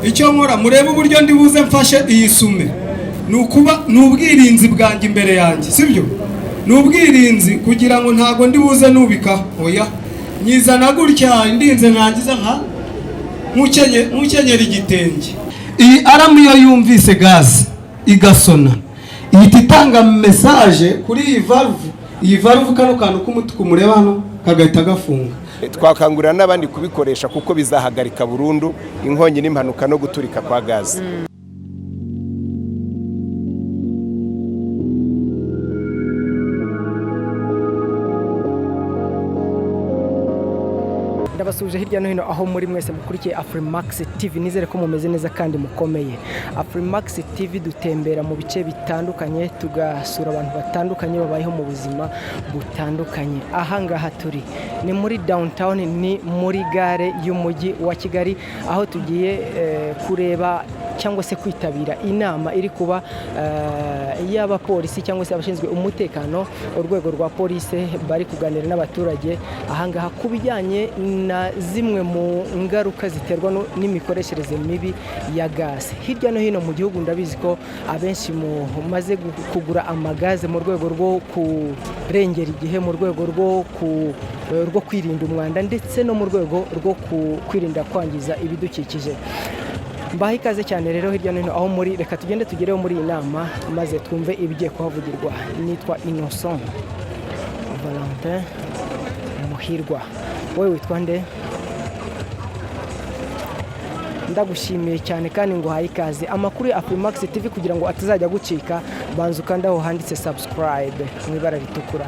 icyo nkora murebe uburyo ndi buze mfashe iyi sume n'ubwirinzi bwanjye imbere yanjye sibyo n'ubwirinzi kugira ngo ntago ndi buze nubika oya nyizana gutya ndinze nkangiza nkukenyera igitenge. Iyi aramu iyo yumvise gaze igasona ihita itanga message kuri iyi valve kano kantu k'umutuku mureba hano kagahita gafunga. Twakangurira n'abandi kubikoresha kuko bizahagarika burundu inkongi n'impanuka no guturika kwa gaze. Ndabasuje hirya no hino aho muri mwese mukurikiye Afrimax TV, nizere ko mumeze neza kandi mukomeye. Afrimax TV dutembera mu bice bitandukanye tugasura abantu batandukanye babayeho mu buzima butandukanye. Aha ngaha turi ni muri downtown, ni muri gare y'umujyi wa Kigali, aho tugiye kureba cyangwa se kwitabira inama iri kuba y'abapolisi cyangwa se abashinzwe umutekano, urwego rwa polisi bari kuganira n'abaturage aha ngaha ku bijyanye na zimwe mu ngaruka ziterwa n'imikoreshereze mibi ya gaze. Hirya no hino mu gihugu ndabizi ko abenshi mumaze kugura amagaze mu rwego rwo kurengera igihe, mu rwego rwo kwirinda umwanda ndetse no mu rwego rwo kwirinda kwangiza ibidukikije. Mbaha ikaze cyane rero hirya no hino aho muri, reka tugende tugereho muri iyi nama maze twumve ibigiye kuhavugirwa. Nitwa Innocent Valentin Muhirwa. Wowe witwa nde? Ndagushimiye cyane kandi ngo haye ikaze. Amakuru ya Afrimax TV kugira ngo atazajya gucika, banza ukanda aho handitse subscribe mu ibara ritukura.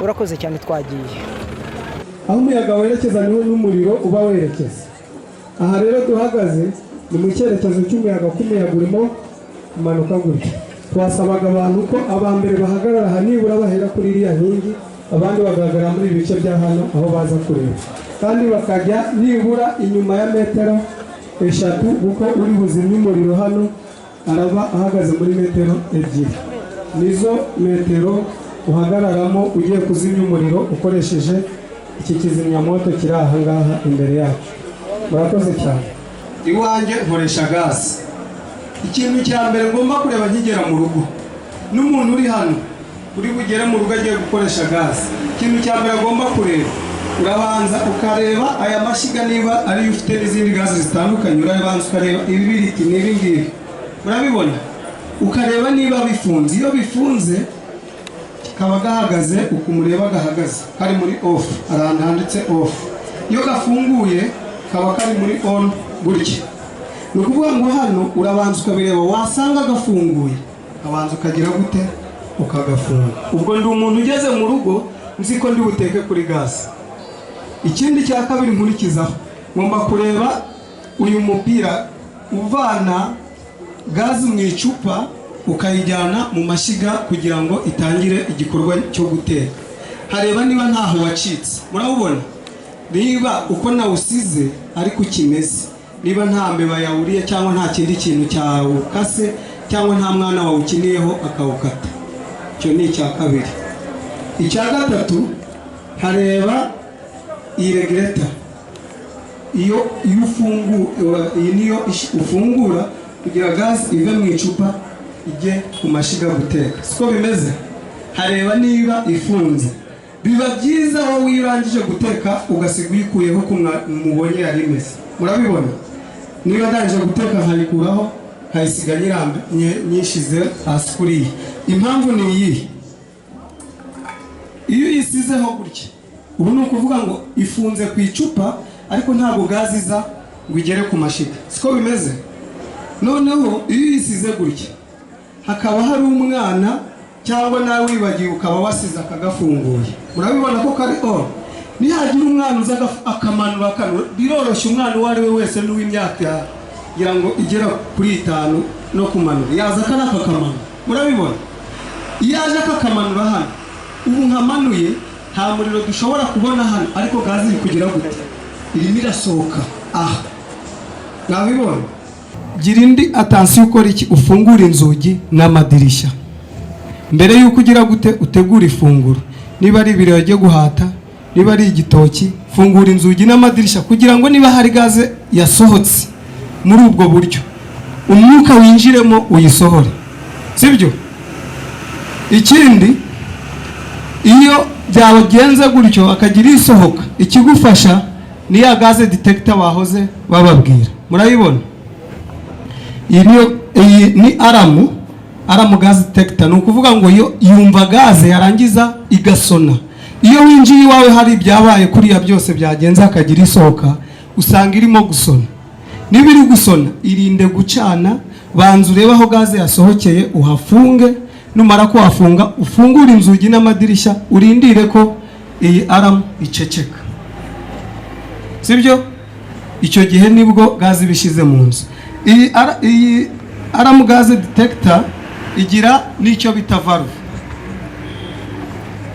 Urakoze cyane, twagiye. Aho umuyaga werekeza niho n'umuriro uba werekeza. Aha rero duhagaze ni mu cyerekezo cy'umuyaga, k'umuyaga urimo kumanuka gutya. Twasabaga abantu ko abambere bahagarara aha nibura bahera kuri iriya nkingi, abandi bagaragara muri ibi bice bya hano aho baza kureba, kandi bakajya nibura inyuma ya metero 3 kuko uri buzimye umuriro hano araba ahagaze muri metero 2. Nizo metero uhagararamo ugiye kuzimya umuriro ukoresheje iki kizimyamoto kiri aha ngaha imbere yacu. Murakoze cyane. Iwanjye nkoresha gaze. Ikintu cya mbere ngomba kureba nkigera mu rugo n'umuntu uri hano uri bugere mu rugo agiye gukoresha gaze, ikintu cya mbere agomba kureba, urabanza ukareba aya mashyiga niba ari ufite n'izindi gaze zitandukanye, urabanza ukareba ibibiriti n'ibi ngibi urabibona, ukareba niba bifunze. Iyo bifunze kaba gahagaze ukumureba gahagaze kari muri off, arahandi handitse off. Iyo gafunguye kaba kari muri on gutya. Ni ukuvuga ngo hano urabanza ukabireba, wasanga gafunguye abanza ukagira gute ukagafunga. Ubwo ndi umuntu ugeze mu rugo nzi ko ndi buteke kuri gaze. Ikindi cya kabiri nkurikizaho, ngomba kureba uyu mupira uvana gaze mu icupa ukayijyana mu mashyiga kugira ngo itangire igikorwa cyo guteka. Hareba niba ntaho wacitse, murabubona niba uko nawusize ariko ukimeze, niba nta mbeba yawuriye cyangwa nta kindi kintu cyawukase cyangwa nta mwana wawukiniyeho akawukata. Icyo ni icya kabiri. Icya gatatu, hareba iyi regulator. Iyo niyo ufungura kugira gaze ive mu icupa ijye ku mashyiga guteka, siko bimeze. Hareba niba ifunze. Biba byiza aho wirangije guteka ugasiga uyikuyeho ko mubonye yari imeze. Murabibona? Niba ndangije guteka nkayikuraho nkayisiga nyishize hasi kuri iyi. Impamvu ni iyi, iyo uyisizeho gutya ubu ni ukuvuga ngo ifunze ku icupa ariko ntabwo gaze iza ngo igere ku mashyiga, siko bimeze. Noneho iyo uyisize gutya hakaba hari umwana cyangwa nawe wibagiwe ukaba wasize akagafunguye, murabibona ko kari on. Nihagira umwana uza akamanura kano, biroroshye umwana uwo ari we wese n'uw'imyaka ngira ngo igera kuri 5 no kumanura yaza kana akamanura, murabibona. Iyo aje akakamanura hano, ubu nkamanuye nta muriro dushobora kubona hano, ariko gaze iri kugira gute irimo irasohoka aha. nabibona. Gira indi atansiyo ukora iki, ufungura inzugi n'amadirishya mbere yuko ugira gute utegura ifunguro. Niba ari ibiryo wagiye guhata, niba ari igitoki, fungura inzugi n'amadirishya kugira ngo niba hari gaze yasohotse muri ubwo buryo umwuka winjiremo uyisohore, sibyo? Ikindi, iyo byagenze gutyo akagira isohoka, ikigufasha ni ya gaze detector bahoze bababwira, murayibona? Iyi ni alarm gas detector. Ni ukuvuga ngo yo yumva gaze yarangiza igasona. Iyo winjiye iwawe hari ibyabaye kuriya byose byagenze akagira isohoka, usanga irimo gusona. Niba iri gusona, irinde gucana, banza urebe aho gaze yasohokeye uhafunge. Numara kuhafunga ufungura inzugi n'amadirishya, urindire ko iyi alarm iceceka, sibyo? Icyo gihe nibwo gaze bishize mu nzu. Iyi alarm gas detector igira n'icyo bita valve,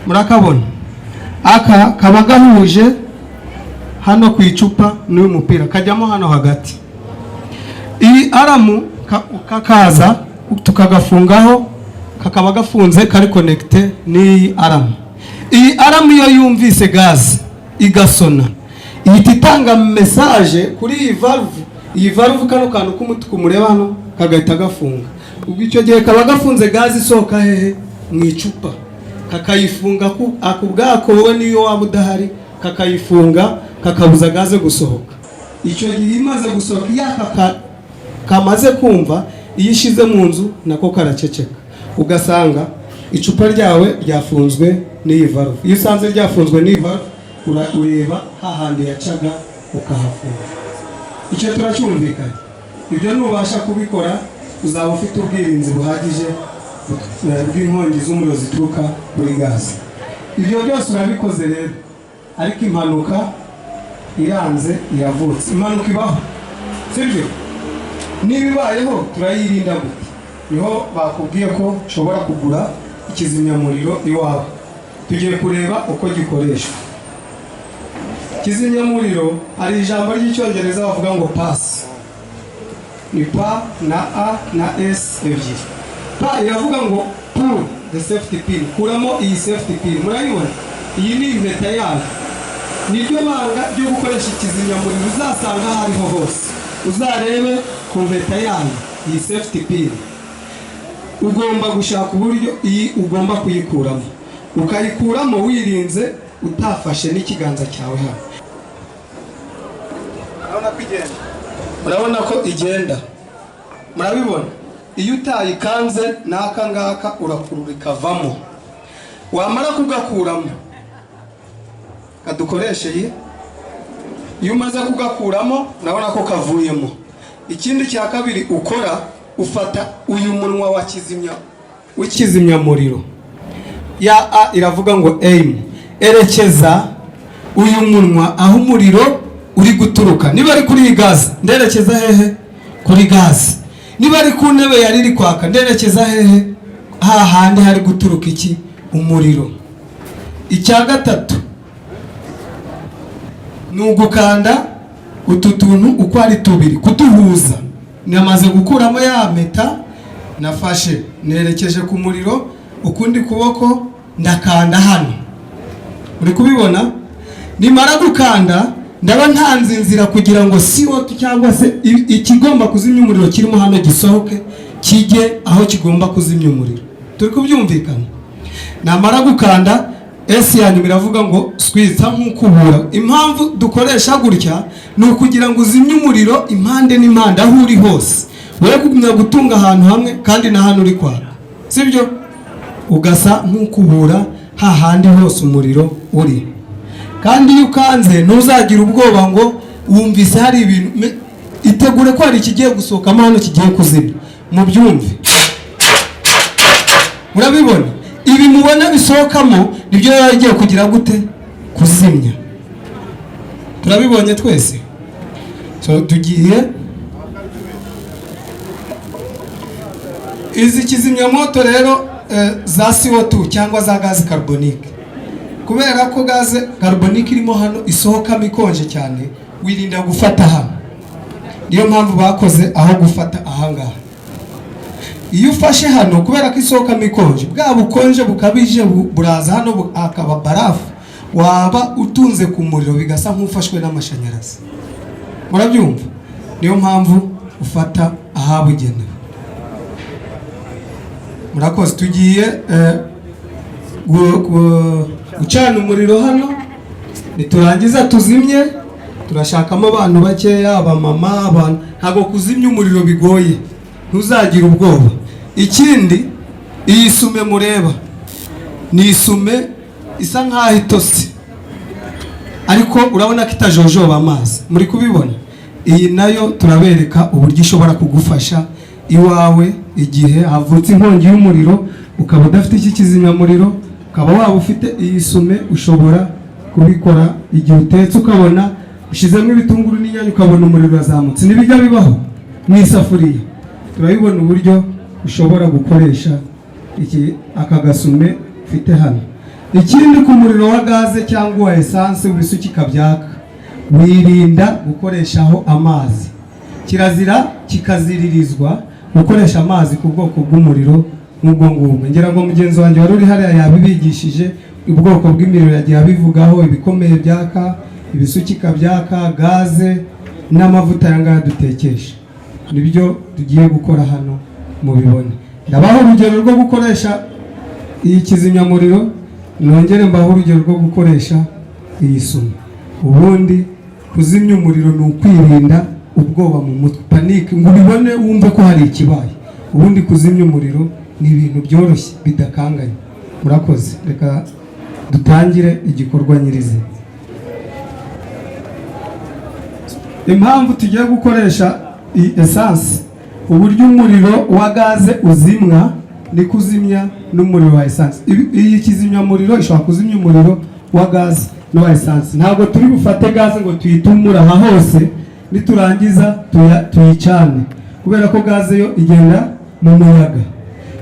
murakabona? Aka kaba gahuje hano ku icupa n'uyu mupira kajyamo hano hagati. Iyi alarm kakaza tukagafungaho, kakaba gafunze kari connecte n'iyi alarm. Iyi alarm iyo yumvise gaze igasona, ihita itanga message kuri iyi valve. Iyi valve kano kantu k'umutuku mureba hano kagahita gafunga. Ubwo icyo gihe kaba gafunze gaze isohoka hehe? Mu icupa. Kakayifunga akubwako wowe niyo waba udahari, kakayifunga kakabuza gaze gusohoka. Icyo gihe imaze gusohoka, yaka kamaze kumva, iyo ishize mu nzu nako karaceceka, ugasanga icupa ryawe ryafunzwe n'iyi valve. Iyo usanze ryafunzwe n'iyi valve, ureba hahandi yacaga ukahafunga. Icyo turacyumvikanye. Ibyo nubasha kubikora uzaba ufite ubwirinzi buhagije bw'inkongi z'umuriro zituruka kuri gaze. Ibyo byose urabikoze rero, ariko impanuka iranze iravutse. Impanuka ibaho, sibyo? Nibibayeho turayirinda gute? Niho bakubwiye ko ushobora kugura ikizimyamuriro iwawe. Tugiye kureba uko gikoreshwa. Kizimyamuriro hari ijambo ry'icyongereza bavuga ngo pass. Ni pa na a na s ebyiri. Pa iravuga ngo pull the safety pin, kuramo iyi safety pin. Murayibona? Iyi ni impeta yayo. Niryo banga ryo gukoresha ikizimyamuriro uzasanga hariho hose. Uzarebe ku mpeta yayo, iyi safety pin. Ugomba gushaka uburyo iyi ugomba kuyikuramo. Ukayikuramo wirinze utafashe n'ikiganza cyawe hano. Murabona ko igenda? Murabibona? Iyo utayikanze n'aka ngaka urakurura ikavamo. Wamara kugakuramo, kadukoreshe iyi. Iyo umaze kugakuramo, urabona ko kavuyemo. Ikindi cya kabiri ukora, ufata uyu munwa wa kizimyamuriro. Ya a iravuga ngo aim, erekeza uyu munwa aho umuriro uri guturuka. Niba ari kuri gaze, nderekeza hehe? Kuri gaze. Niba ari ku ntebe yari iri kwaka, nderekeza hehe? Hahandi hari guturuka iki? Umuriro. Icya gatatu ni ugukanda utu tuntu uko ari tubiri, kutuhuza. Namaze gukuramo ya meta, nafashe nerekeje ku muriro, ukundi kuboko ndakanda hano. Uri kubibona? Nimara gukanda ndaba ntanze inzira kugira ngo CO2 cyangwa se ikigomba kuzimya umuriro kirimo hano gisohoke kijye aho kigomba kuzimya umuriro. Turi kubyumvikana? Namara gukanda S yanyu biravuga ngo squeeze nk'ukubura. Impamvu dukoresha gutya ni ukugira ngo uzimye umuriro impande n'impande aho uri hose. Wewe kugumya gutunga ahantu hamwe kandi na hano uri kwaka, sibyo? Ugasa nk'ukubura hahandi hose umuriro uri. Kandi iyo ukanze ntuzagira ubwoba ngo wumvise hari ibintu. Itegure ko hari ikigiye gusohokamo hano kigiye kuzimya. Mu byumve. Murabibona? Ibi mubona bisohokamo nibyo yagiye kugira gute? Kuzimya. Turabibonye twese. So tugiye izi kizimyamoto rero za CO2 cyangwa za gaze carbonique. Kubera ko gaze carbonique irimo hano isohokamo ikonje cyane, wirinda gufata hano. niyo mpamvu bakoze aho gufata ahangaha. Iyo ufashe hano kubera ko isohokamo ikonje, bwa bukonje bukabije buraza hano akaba barafu, waba utunze ku muriro bigasa nk'ufashwe n'amashanyarazi. Murabyumva? Niyo mpamvu ufata ahabugenewe. Murakoze. Tugiye gucana umuriro hano, niturangiza tuzimye. Turashakamo abantu bakeya, abamama, abantu. Ntabwo kuzimya umuriro bigoye, ntuzagira ubwoba. Ikindi, iyi sume mureba ni isume isa nkaho itose, ariko urabona ko itajojoba amazi. Muri kubibona? Iyi nayo turabereka uburyo ishobora kugufasha iwawe igihe havutse inkongi y'umuriro, ukaba udafite iki kizimyamuriro, ukaba waba ufite iyi sume, ushobora kubikora igihe utetse ukabona ushizemo ibitunguru n'inyanya ukabona umuriro urazamutse. Nibijya bibaho mu isafuriya. Turabibona uburyo ushobora gukoresha aka gasume ufite hano. Ikindi, ku muriro wa gaze cyangwa wa essence ubisukika byaka, wirinda gukoreshaho amazi. Kirazira kikaziririzwa gukoresha amazi ku bwoko bw'umuriro nk'ubwo ngubwo. Ngira ngo mugenzi wanjye wari uri hariya yabibigishije ubwoko bw'imiriro, yagiye abivugaho, ibikomeye byaka, ibisukika byaka, gaze n'amavuta yangaya dutekesha. Nibyo tugiye gukora hano mubibone. Ndabaho urugero rwo gukoresha iyi kizimyamuriro, nongere mbaho urugero rwo gukoresha iyi sume. Ubundi kuzimya umuriro ni ukwirinda ubwoba mu mutwe, panike, ngo ubibone wumve ko hari ikibaye. Ubundi kuzimya umuriro ni ibintu byoroshye bidakanganye. Murakoze. Reka dutangire igikorwa nyirizina. Impamvu tugiye gukoresha essence, uburyo umuriro wa gaze uzimwa ni kuzimya n'umuriro wa essence. Iyi kizimya umuriro ishobora kuzimya umuriro wa gaze no wa essence. Ntabwo turi bufate gaze ngo tuyitumure aha hose, niturangiza tuyicane, kubera ko gaze yo igenda mu muyaga.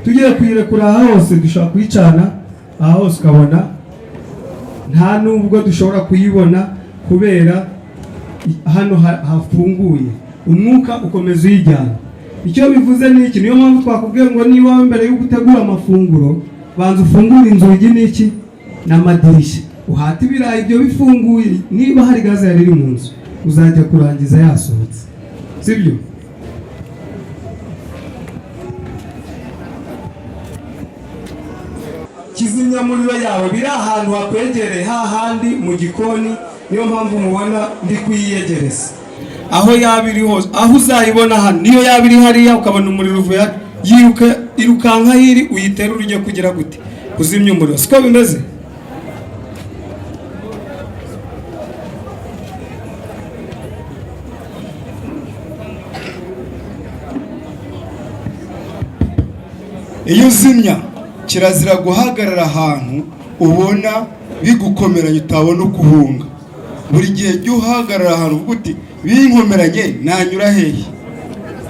Tugiye kuyirekura aha hose, dushobora kuyicana aha hose ukabona nta nubwo dushobora kuyibona, kubera hano hafunguye, umwuka ukomeza uyijyana. Icyo bivuze ni iki? Niyo mpamvu twakubwiye ngo niba mbere yo gutegura amafunguro, banza ufungure inzugi n'iki n'amadirishya, uhata ibirayi ibyo bifunguye. Niba hari gaze yari iri mu nzu, uzajya kurangiza yasohotse, sibyo? Kizimyamuriro yawe biri ahantu hakwegereye, hahandi mu gikoni. Niyo mpamvu mubona ndi kuyiyegereza. Aho yaba iri hose, aho uzayibona hano, niyo yaba iri hariya ukabona umuriro uvuye, irukanka hiri uyitera urujya kugira gute kuzimya umuriro. Siko bimeze? Iyo uzimya, kirazira guhagarara ahantu ubona bigukomeranye utabona ukuhunga. Buri gihe jya uhagarara ahantu uvuga uti binkomeranye nanyura hehe.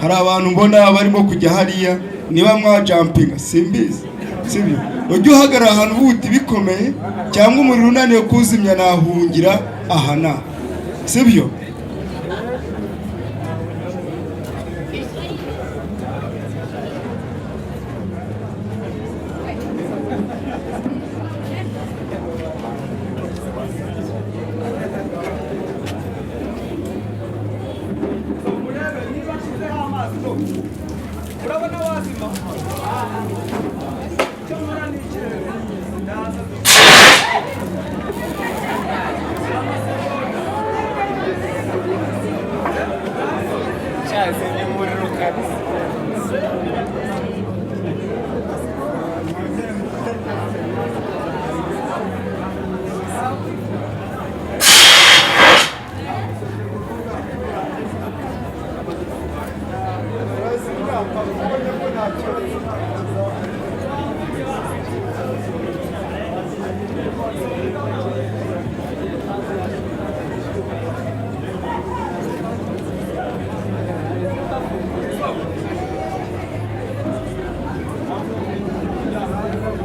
Hari abantu mbona barimo kujya hariya, niba mwa jumpinga simbizi, sibyo? Ujya uhagarara ahantu uvuga uti bikomeye cyangwa umuriro unaniye kuzimya nahungira aha naha, sibyo?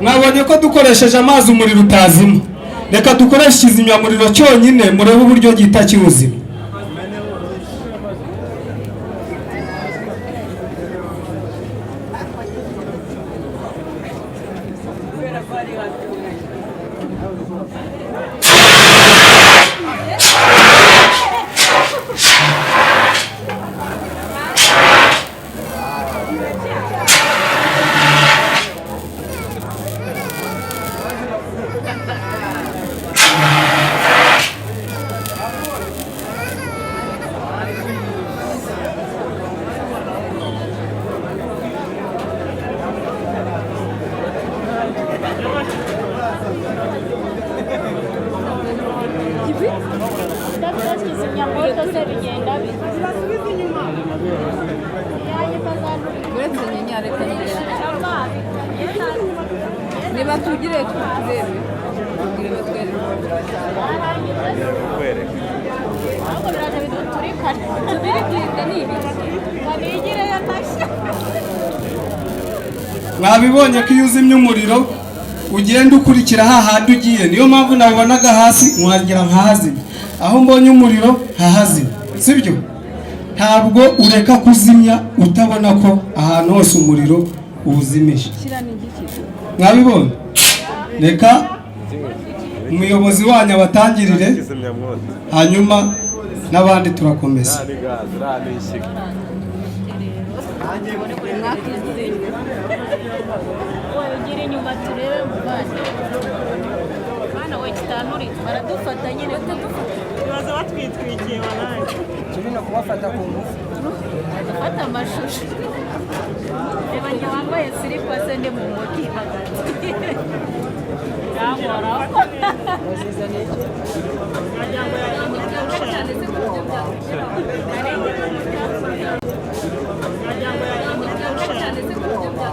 Mwabonye ko dukoresheje amazi umuriro utazima. Reka dukoreshe ikizimyamuriro cyonyine, murebe uburyo gihita kiwuzima. niba tugire turebe mwabibonye ko iyo uzimya umuriro ugenda ukurikira hahandi ugiye, niyo mpamvu nabonaga hasi mwagira nkahazimya, aho mbonye umuriro hahazimya, sibyo? Ntabwo ureka kuzimya utabona ko ahantu hose umuriro uwuzimije. Mwabibonye? Reka umuyobozi wanyu abatangirire, hanyuma n'abandi turakomeza. Ugire inyuma turebe mu bana. Bana we kitanuri baradufata nyine tubaza batwitwikiye wananje. Kimina kubafata ku ngufu. Fata amashusho. Reba njye wambaye silipa se ndi mu muti hagati. Yamora. Bazizana iki? Majyango ya cyane se kujya bya. Majyango ya cyane se kujya bya.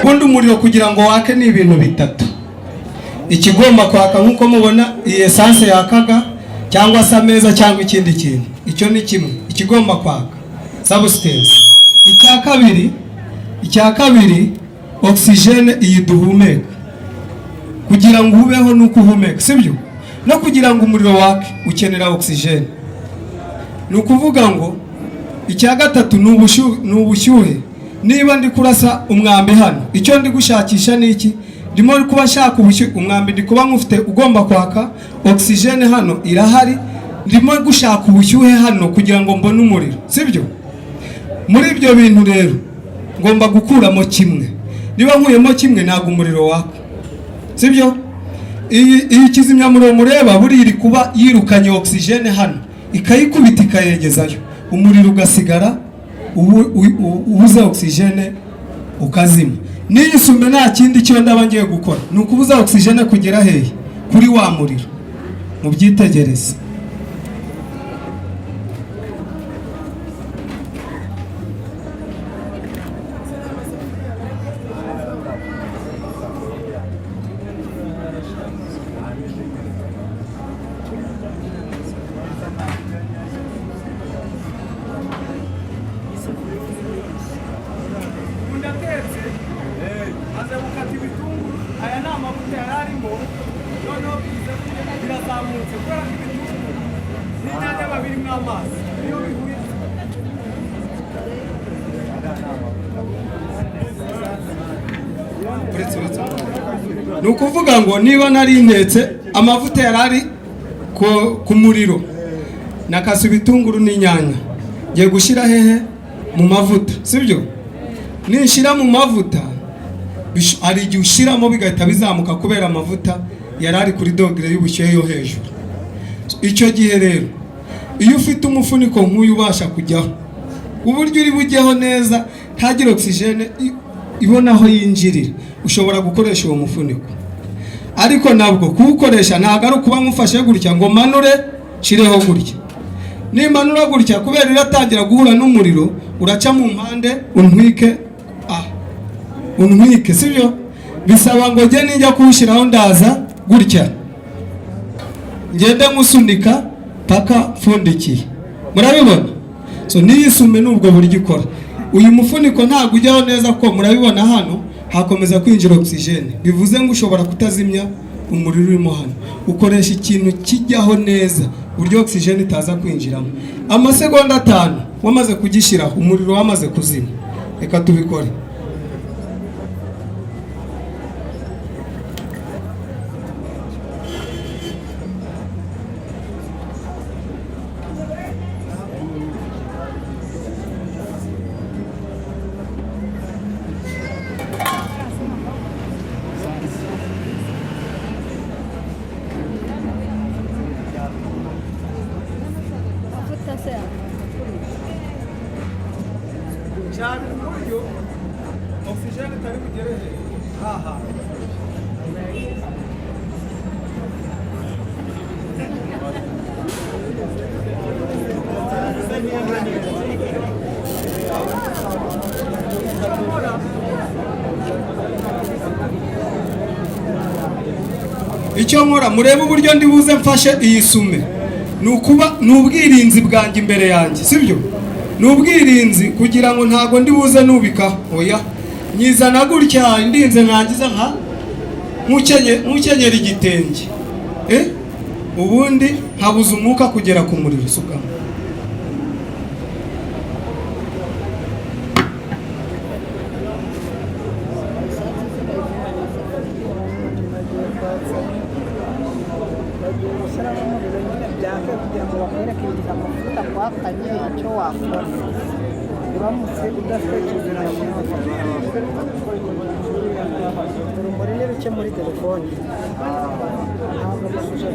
Ubundi umuriro kugira ngo wake ni ibintu bitatu. Ikigomba kwaka nk'uko mubona iyi essence yakaga cyangwa se ameza cyangwa ikindi kintu. Icyo ni kimwe. Ikigomba kwaka substance. Icya kabiri oxygene iyi duhumeka. Kugira ngo ubeho nuko uhumeka, sibyo? No kugira ngo umuriro wake ukenera oxygene. Nukuvuga ngo icya gatatu ni ubushyuhe. Niba ndi kurasa umwambi hano, icyo ndi gushakisha ni iki? Ndimo kuba shaka ubushyuhe, umwambi ndi kuba nkufite ugomba kwaka, oxygene hano irahari, ndimo gushaka ubushyuhe hano kugira ngo mbone umuriro, sibyo? Muri ibyo bintu rero ngomba gukuramo kimwe. Niba nkuyemo kimwe ntabwo umuriro waka, sibyo? Iyi kizimyamuriro mureba buri iri kuba yirukanye oxygene hano, ikayikubita ikayegezayo, umuriro ugasigara ubuza oxygene ukazima. Niyisume nta kindi cyo ndaba ngiye gukora, ni ukubuza oxygene kugera hehe? Kuri wa muriro. Mubyitegereze. Nukuvuga ngo niba nari intetse amavuta yarari ku muriro nakase ibitunguru n'inyanya, ngiye gushira hehe? Mu mavuta, sibyo? Nishira mu mavuta ari igihe ushiramo bigahita bizamuka kubera amavuta yarari kuri dogere y'ubushyuhe yo hejuru. Icyo gihe rero iyo ufite umufuniko nk'uyu ubasha kujyaho, uburyo uri bujyeho neza ntagire oxygene ibona aho yinjirira, ushobora gukoresha uwo mufuniko. Ariko nabwo kuwukoresha ntabwo ari ukuba nkufashe gutya ngo manure shireho gutya. Nimanura gutya kubera iratangira guhura n'umuriro, uraca mu mpande unwike, sibyo? Bisaba ngo nge nijya kuwushyiraho ndaza gutya, ngende musunika paka pfundikiye. Murabibona? So niyisume nubwo buryo ikora. Uyu mufuniko ntabwo ujyaho neza ko murabibona hano hakomeza kwinjira oxygene. Bivuze ngo ushobora kutazimya umuriro urimo hano ukoresha ikintu kijyaho neza buryo oxygen itaza kwinjiramo. Amasegonda 5 wamaze kugishyiraho umuriro wamaze kuzima. Reka tubikore. cyane uburyo oxygen itari bugere aha. Icyo nkora murebe uburyo ndi buze mfashe iyi sume n'ubwirinzi bwanjye imbere yanjye, sibyo? N'ubwirinzi kugira ngo ntago ndi buze nubika oya nyizana gutya indinze nkangiza nka mukenyera igitenge ubundi habuze umwuka kugera ku muriro sugamo. Muri telefone ntabwo amashusho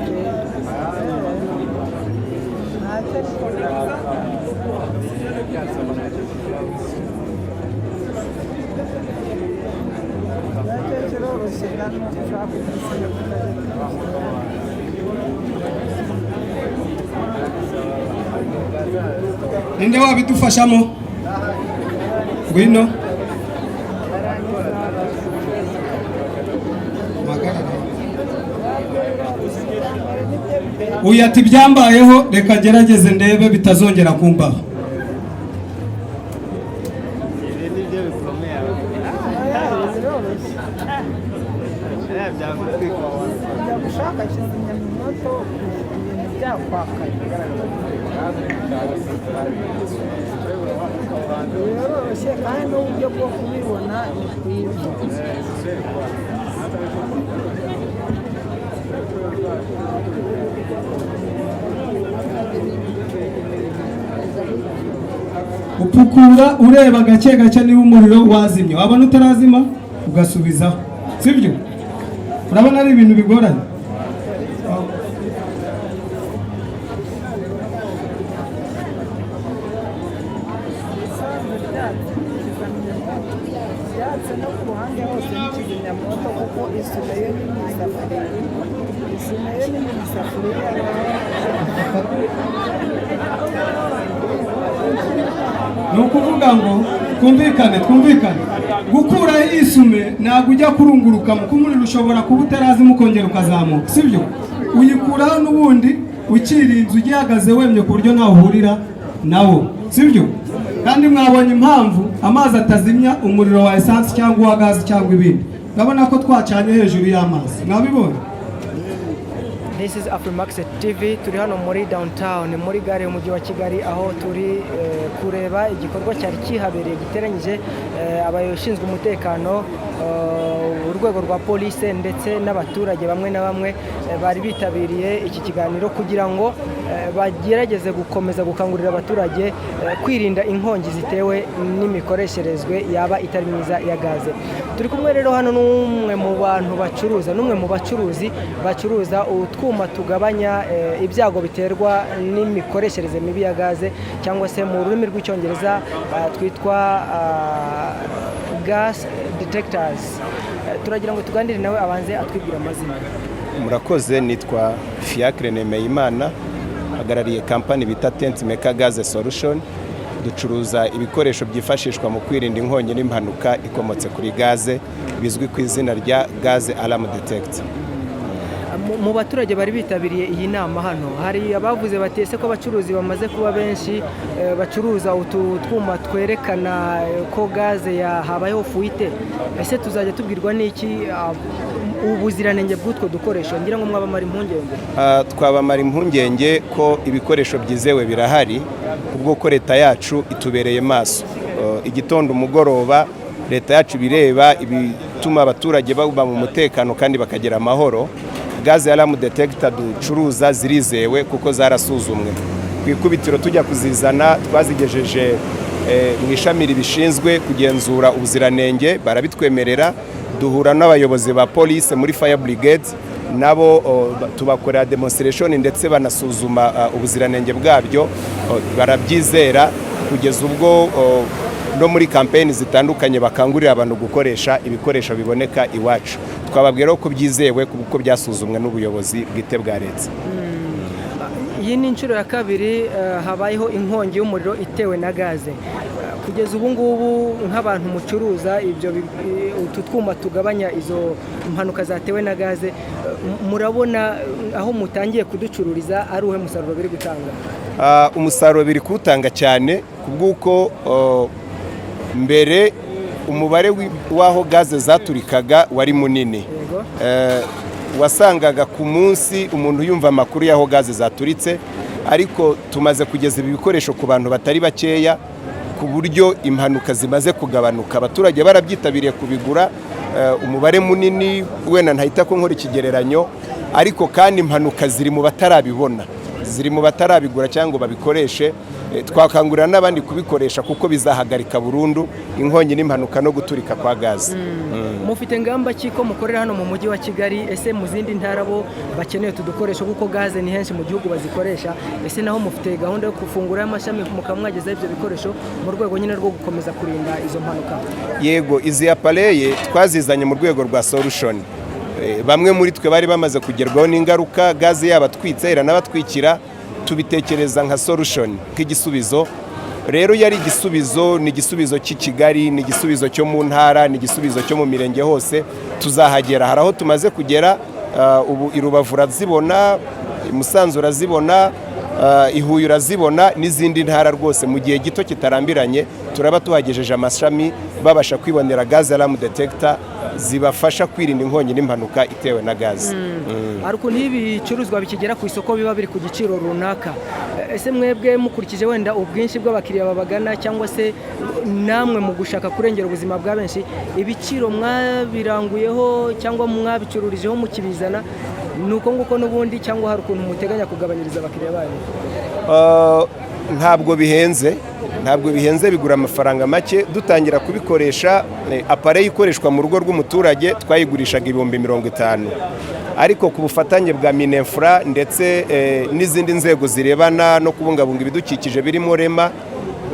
ninde wabidufashamo ngwino uyu ati byambayeho reka gerageze ndebe bitazongera kumbaho. kandi n'uburyo bwo kubibona ni upukura ureba gake gake niba umuriro wazimye, wabona utarazima ugasubizaho, sibyo? Urabona ari ibintu bigoranye. Nukuvuga ngo twumvikane gukura isume ntabwo ujya kurunguruka mu kumuriro ushobora kuba utarazi mukongera ukazamuka, sibyo? Uyikuraho n'ubundi ukirinze ugihagaze wemye ku buryo nawe uhurira nawo, sibyo? Kandi mwabonye impamvu amazi atazimya umuriro wa essence cyangwa wa gazi cyangwa ibindi. Ndabona ko twacanye hejuru y'amazi, mwabibonye? This is Afrimax TV. Turi hano muri downtown muri gare y'umujyi wa Kigali aho turi kureba igikorwa cyari kihabereye giteranyije abashinzwe umutekano urwego rwa police ndetse n'abaturage bamwe na bamwe bari bitabiriye iki kiganiro kugira ngo bagerageze gukomeza gukangurira abaturage kwirinda inkongi zitewe n'imikoresherezwe yaba itari myiza ya gaze. Turi kumwe rero hano n'umwe mu bantu bacuruzi bacuruza utwuma tugabanya ibyago biterwa n'imikoreshereze mibi ya gaze cyangwa se mu rurimi rw'icyongereza twitwa gas detectors. Turagira ngo tugandire nawe abanze atwibwira amazina. Murakoze, nitwa Fiacre Nemeyimana, hagarariye kampani bita Tent Maker Gas Solution. Ducuruza ibikoresho byifashishwa mu kwirinda inkongi n'impanuka ikomotse kuri gaze bizwi ku izina rya Gas Alarm Detector. mu baturage bari bitabiriye iyi nama hano hari abavuze bati ese ko abacuruzi bamaze kuba benshi bacuruza utu twuma twerekana ko gaze habayeho fuite, ese tuzajya tubwirwa n'iki ubuziranenge bw'utwo dukoresho? ngira ngo mwabamara impungenge. Twabamara impungenge ko ibikoresho byizewe birahari, ubwo ko leta yacu itubereye maso. Igitondo umugoroba leta yacu bireba ibituma abaturage baba mu mutekano kandi bakagira amahoro. Gaze alarm detector ducuruza zirizewe kuko zarasuzumwe. Ku ikubitiro tujya kuzizana twazigejeje mu ishami ribishinzwe kugenzura ubuziranenge, barabitwemerera. Duhura n'abayobozi ba police muri fire brigade, nabo tubakorera demonstration ndetse banasuzuma ubuziranenge bwabyo, barabyizera kugeza ubwo no muri campaign zitandukanye bakangurira abantu gukoresha ibikoresho biboneka iwacu. Twababwira ko byizewe kuko byasuzumwe n'ubuyobozi bwite bwa leta. Iyi ni inshuro ya kabiri habayeho inkongi y'umuriro itewe na gaze. Kugeza ubu ngubu nk'abantu mucuruza ibyo utu twuma tugabanya izo mpanuka zatewe na gaze, murabona aho mutangiye kuducururiza ari uhe musaruro biri gutanga? Umusaruro biri kutanga cyane kubw'uko mbere umubare w'aho gaze zaturikaga wari munini. Wasangaga ku munsi umuntu yumva amakuru y'aho gaze zaturitse, ariko tumaze kugeza ibi bikoresho ku bantu batari bakeya ku buryo impanuka zimaze kugabanuka. Abaturage barabyitabiriye kubigura, umubare munini wenda ntahita ko nkora ikigereranyo, ariko kandi impanuka ziri mu batarabibona, ziri mu batarabigura cyangwa babikoreshe. Twakangurira n'abandi kubikoresha kuko bizahagarika burundu inkongi n'impanuka no guturika kwa gaze. Mufite ngamba ki ko mukorera hano mu mujyi wa Kigali, ese mu zindi ntara bo bakeneye tudukoresho kuko gaze ni henshi mu gihugu bazikoresha, ese naho mufite gahunda yo gufungura amashami mukamwageza ibyo bikoresho mu rwego nyine rwo gukomeza kurinda izo mpanuka? Yego, izi appareil twazizanye mu rwego rwa solution. Bamwe muri twe bari bamaze kugerwaho n'ingaruka gaze yabatwitse iranabatwikira, tubitekereza nka solution k'igisubizo. Rero yari igisubizo, ni igisubizo cy'i Kigali, ni igisubizo cyo mu ntara, ni igisubizo cyo mu mirenge hose tuzahagera. Hari aho tumaze kugera, ubu i Rubavu urazibona, i Musanze urazibona, i Huye urazibona, n'izindi ntara rwose mu gihe gito kitarambiranye turaba tuhagejeje amashami babasha kwibonera gaze alarm detector zibafasha kwirinda inkongi n'impanuka itewe na gaze. Ariko n'ibicuruzwa bikigera ku isoko biba biri ku giciro runaka, ese mwebwe mukurikije wenda ubwinshi bw'abakiriya babagana cyangwa se namwe mu gushaka kurengera ubuzima bwa benshi, ibiciro mwabiranguyeho cyangwa mwabicururijeho mukibizana nuko nguko n'ubundi, cyangwa hari ukuntu muteganya kugabanyiriza abakiriya banyu? Ntabwo bihenze, bigura amafaranga make. Dutangira kubikoresha appareil ikoreshwa mu rugo rw'umuturage twayigurishaga 50,000, ariko ku bufatanye bwa Minefra ndetse n'izindi nzego zirebana no kubungabunga ibidukikije birimo Rema,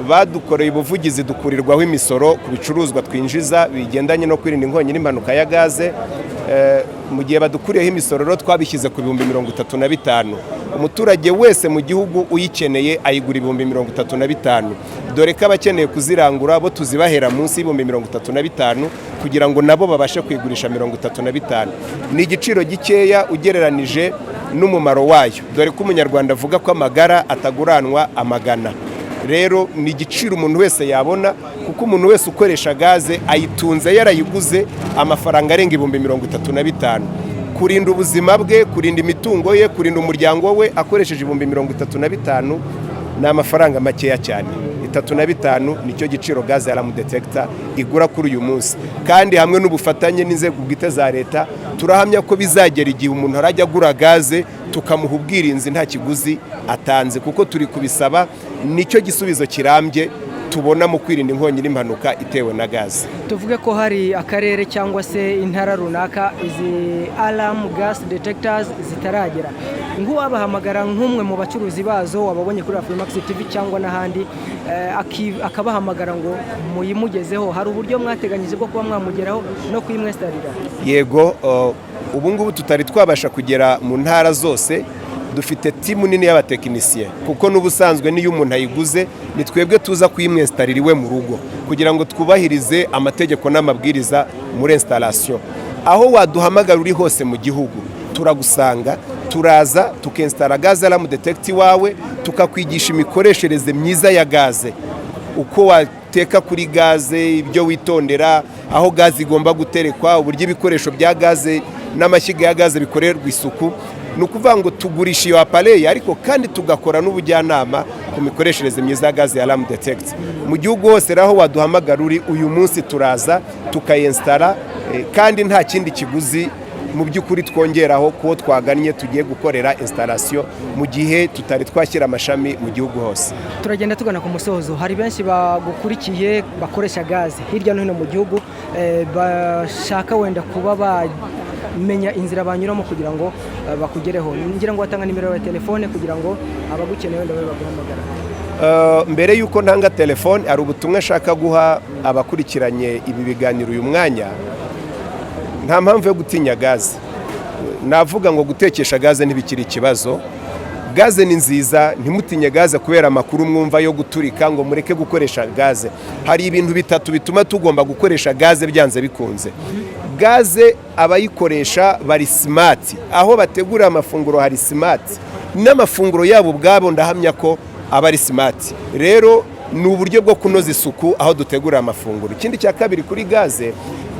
badukoreye ubuvugizi dukurirwaho imisoro ku bicuruzwa twinjiza bigendanye no kwirinda inkongi n'impanuka ya gaze. Mu gihe badukuriyeho imisoro rero twabishyize ku 35,000. Umuturage wese mu gihugu uyikeneye ayigura 35,000, dore ko abakeneye kuzirangura bo tuzibahera munsi y'35,000 kugira ngo nabo babashe kwigurisha 35,000. Ni igiciro gikeya ugereranije n'umumaro wayo, dore ko umunyarwanda avuga ko amagara ataguranwa amagana. Rero ni igiciro umuntu wese yabona, kuko umuntu wese ukoresha gaze ayitunze yarayiguze amafaranga arenga 35,000. Kurinda ubuzima bwe, kurinda imitungo ye, kurinda umuryango we akoresheje 35,000 ni amafaranga makeya cyane. 35 nicyo giciro gaze alarm detector igura kuri uyu munsi, kandi hamwe n'ubufatanye n'inzego bwite za leta turahamya ko bizagera igihe umuntu arajya agura gaze tukamuha ubwirinzi nta kiguzi atanze, kuko turi kubisaba. Nicyo gisubizo kirambye tubona mu kwirinda inkongi n'impanuka itewe na gaze. Tuvuge ko hari akarere cyangwa se intara runaka izi alarm gas detectors zitaragera, nk'uwabahamagara nk'umwe mu bacuruzi bazo wababonye kuri Afrimax TV cyangwa n'ahandi, akabahamagara ngo muyimugezeho, hari uburyo mwateganyije bwo kuba mwamugeraho no kuyimwestarira? Yego, ubu ngubu tutari twabasha kugera mu ntara zose, dufite timu nini y'abatekinisiye, kuko n'ubusanzwe niyo umuntu ayiguze ni twebwe tuza kuyimwestarira iwe mu rugo kugira ngo twubahirize amategeko n'amabwiriza muri installation. Aho waduhamagara uri hose mu gihugu turagusanga, turaza tukinstara gaze alarm detect iwawe, tukakwigisha imikoreshereze myiza ya gaze, uko wateka kuri gaze, ibyo witondera, aho gaze igomba guterekwa, uburyo ibikoresho bya gaze n'amashyiga ya gaze bikorerwa isuku. Ni ukuvuga ngo tugurisha iyo appareil, ariko kandi tugakora n'ubujyanama ku mikoreshereze myiza ya gaze ya alarm detect. Mu gihugu hose raho waduhamagara uri, uyu munsi turaza tukayinstara, kandi nta kindi kiguzi mu by'ukuri twongeraho kuwo twagannye tugiye gukorera installation mu gihe tutari twashyira amashami mu gihugu hose. Turagenda tugana ku musozo. Hari benshi bagukurikiye bakoresha gaze hirya no hino mu gihugu, bashaka wenda kuba bamenya inzira banyuramo kugira ngo bakugereho. Ngira ngo watanga nimero ya telefone kugira ngo abagukeneye wenda baguhamagara. Mbere yuko ntanga telefone, ari ubutumwa nshaka guha abakurikiranye ibi biganiro uyu mwanya. Nta mpamvu yo gutinya gaze. Navuga ngo gutekesha gaze ntibikiri ikibazo. Gaze ni nziza, ntimutinye gaze kubera amakuru mwumva yo guturika ngo mureke gukoresha gaze. Hari ibintu bitatu bituma tugomba gukoresha gaze byanze bikunze. Gaze abayikoresha bari smart, aho bategura amafunguro hari smart, n'amafunguro yabo ubwabo ndahamya ko aba ari smart. Rero ni uburyo bwo kunoza isuku aho dutegura amafunguro. Ikindi cya kabiri kuri gaze,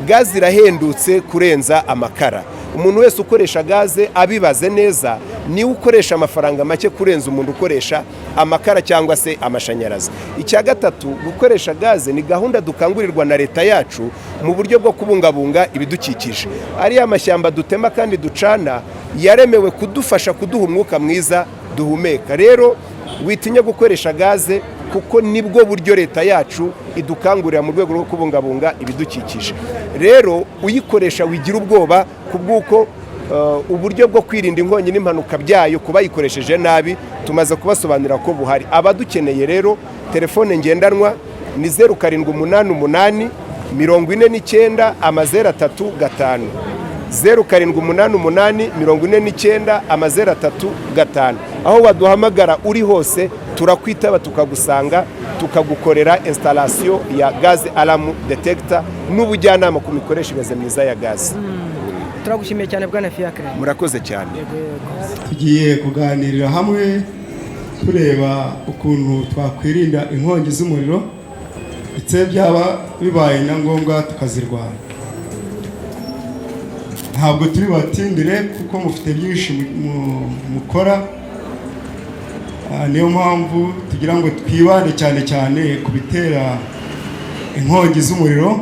gaze irahendutse kurenza amakara. Umuntu wese ukoresha gaze abibaze neza, niwe ukoresha amafaranga make kurenza umuntu ukoresha amakara cyangwa se amashanyarazi. Icya gatatu, gukoresha gaze ni gahunda dukangurirwa na leta yacu mu buryo bwo kubungabunga ibidukikije. Ari amashyamba dutema kandi ducana yaremewe kudufasha kuduha umwuka mwiza duhumeka. Rero witinya gukoresha gaze kuko nibwo buryo leta yacu idukangurira mu rwego rwo kubungabunga ibidukikije. Rero uyikoresha wigira ubwoba kubwuko uburyo bwo kwirinda inkongi n'impanuka byayo kuba yikoresheje nabi tumaze kubasobanurira ko buhari. Abadukeneye rero telefone ngendanwa ni 0788 49 035 0788 49 035. Aho waduhamagara uri hose turakwitaba tukagusanga, tukagukorera installation ya gaze alarm detector n'ubujyanama ku mikoreshereze myiza ya gaze. Turagushimiye cyane bwana Fiacre. Murakoze cyane. Tugiye kuganirira hamwe tureba ukuntu twakwirinda inkongi z'umuriro ndetse byaba bibaye na ngombwa tukazirwanya. Ntabwo turi batindire kuko mufite byinshi mukora, niyo mpamvu tugira ngo twibande cyane ku bitera inkongi z'umuriro,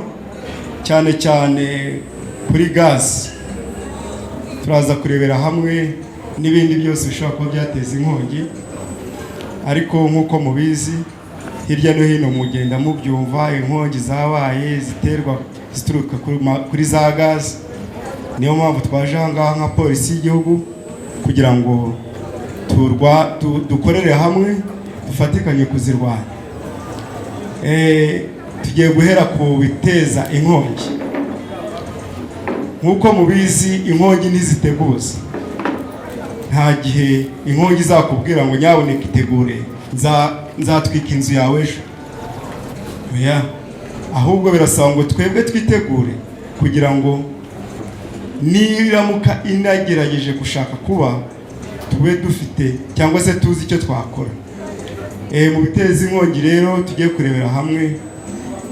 cyane kuri gaze. Turaza kurebera hamwe n'ibindi byose bishobora kuba byateza inkongi, ariko nk'uko mubizi hirya no hino mugenda mubyumva inkongi zabaye zituruka kuri za gaze. Niyo mpamvu twaje aha ngaha nka polisi y'igihugu kugira ngo dukorere hamwe dufatikanye kuzirwanya. Tugiye guhera ku biteza inkongi. Nk'uko mubizi inkongi ntiziteguza. Nta gihe inkongi izakubwira ngo nyaboneka itegure nzatwika inzu yawe ejo. Ahubwo birasaba ngo twebwe twitegure kugira ngo niramuka inagerageje gushaka kuba tube dufite cyangwa se tuzi icyo twakora. Mu biteza inkongi rero tugiye kurebera hamwe.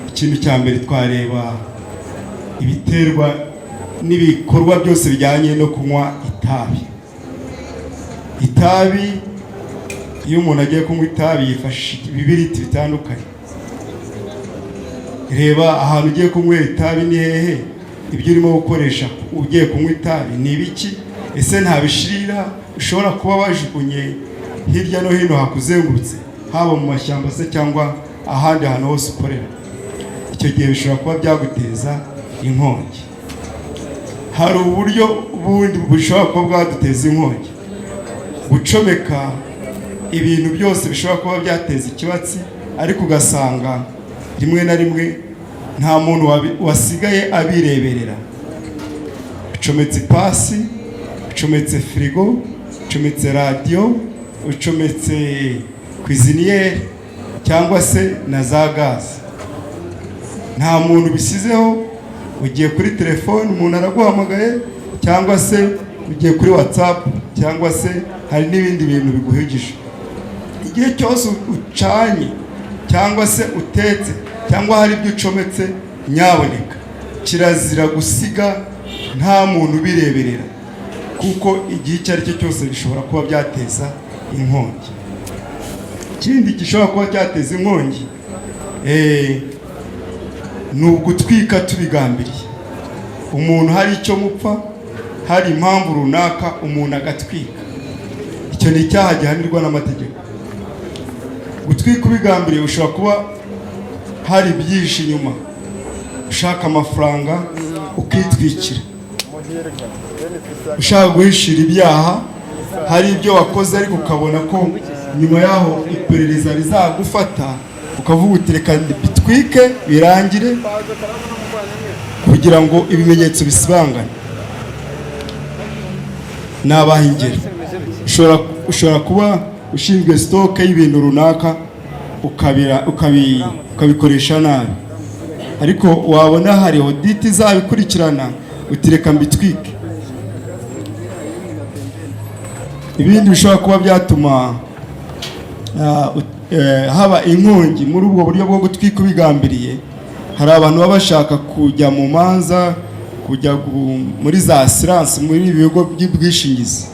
Ikintu cya mbere twareba ibiterwa n'ibikorwa byose bijyanye no kunywa itabi. Itabi, iyo umuntu agiye kunywa itabi yifashisha ibibiriti bitandukanye. Reba ahantu ugiye kunywera itabi ni hehe, ibyo urimo gukoresha ugiye kunywa itabi ni ibiki, ese nta bishirira ushobora kuba wajugunye hirya no hino hakuzengurutse, haba mu mashyamba se cyangwa ahandi hantu hose ukorera. Icyo gihe bishobora kuba byaguteza inkongi. Hari uburyo bundi bushobora kuba bwaduteza inkongi, gucomeka ibintu byose bishobora kuba byateza ikibatsi, ariko ugasanga rimwe na rimwe nta muntu wasigaye abireberera. Ucometse pasi, ucometse firigo, ucometse radiyo, ucometse kwiziniyeri cyangwa se na za gaze. Nta muntu bisizeho, ugiye kuri telefone umuntu araguhamagaye cyangwa se ugiye kuri WhatsApp cyangwa se hari n'ibindi bintu biguhugije. Igihe cyose ucanye cyangwa se utetse cyangwa hari ibyo ucometse, nyaboneka kirazira gusiga nta muntu ubireberera, kuko igihe icyo ari cyo cyose bishobora kuba byateza inkongi. Ikindi gishobora kuba cyateza inkongi ni ugutwika tubigambiriye. Umuntu hari icyo mupfa, hari impamvu runaka umuntu agatwika, icyo ni icyaha gihanirwa n'amategeko. Gutwika ubigambiriye ushobora kuba hari byinshi inyuma, ushaka amafaranga ukitwikira, ushaka guhishira ibyaha, hari ibyo wakoze ariko ukabona ko nyuma yaho iperereza rizagufata, ukavuga uti reka bitwike birangire kugira ngo ibimenyetso bisibangane. Nabaha ingero. Ushobora kuba ushinzwe stock y'ibintu runaka ukabikoresha nabi, ariko wabona hari audit izabikurikirana, utireka mbitwike. Ibindi bishobora kuba byatuma haba inkongi muri ubwo buryo bwo gutwika ubigambiriye. Hari abantu baba bashaka kujya mu manza, kujya muri za assurance, muri ibigo by'ubwishingizi,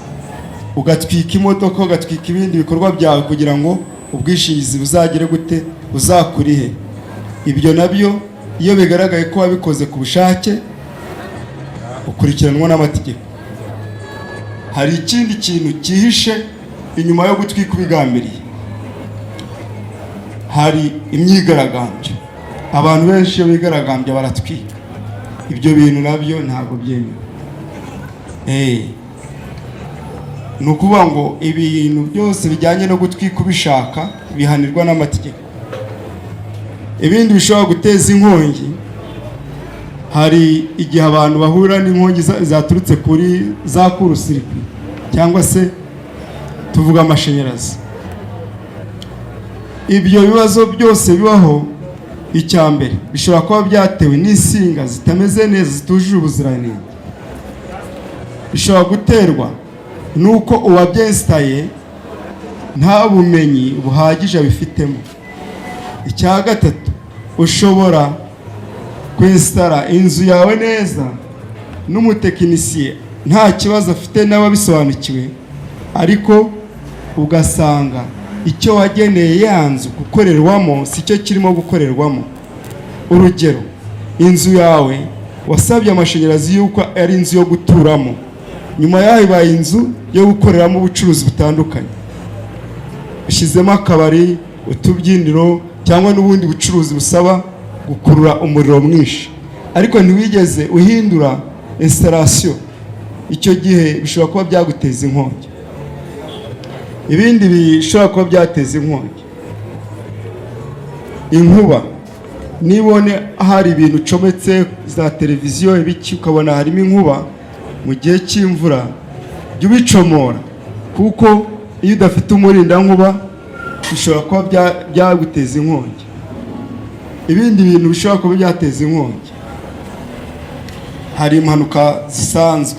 ugatwika imodoka, ugatwika ibindi bikorwa byawe kugira ngo ubwishingizi buzagere gute, buzakurihe. Ibyo nabyo iyo bigaragaye ko wabikoze ku bushake, ukurikiranwa n'amategeko. Hari ikindi kintu cyihishe inyuma yo gutwika ubigambiriye. Hari imyigaragambyo. Abantu benshi iyo bigaragambye baratwika. Ibyo bintu nabyo ntabwo byemewe. Ni ukuvuga ngo ibintu byose bijyanye no gutwika ubishaka bihanirwa n'amategeko. Ibindi bishobora guteza inkongi, hari igihe abantu bahura n'inkongi zaturutse kuri za kurusirikwi cyangwa se tuvuga amashanyarazi. Ibyo bibazo byose bibaho, icya mbere bishobora kuba byatewe n'insinga zitameze neza, zitujuje ubuziranenge. Bishobora guterwa nuko uwabyesitaye nta bumenyi buhagije abifitemo. Icya gatatu, ushobora kwesitara inzu yawe neza n'umutekinisiye nta kibazo afite n'ababisobanukiwe, ariko ugasanga icyo wageneye ya nzu gukorerwamo si cyo kirimo gukorerwamo. Urugero, inzu yawe wasabye amashanyarazi yuko ari inzu yo guturamo, nyuma yaho ibaye inzu yo gukoreramo ubucuruzi butandukanye, ushyizemo akabari, utubyiniro cyangwa n'ubundi bucuruzi busaba gukurura umuriro mwinshi, ariko ntiwigeze uhindura installation. Icyo gihe bishobora kuba byaguteza inkongi. Ibindi bishobora kuba byateza inkongi, inkuba. Nibone hari ibintu ucometse za televiziyo ibiki, ukabona harimo inkuba mu gihe cy'imvura, jya ubicomora, kuko iyo udafite umurindankuba bishobora kuba byaguteza inkongi. Ibindi bintu bishobora kuba byateza inkongi, hari impanuka zisanzwe.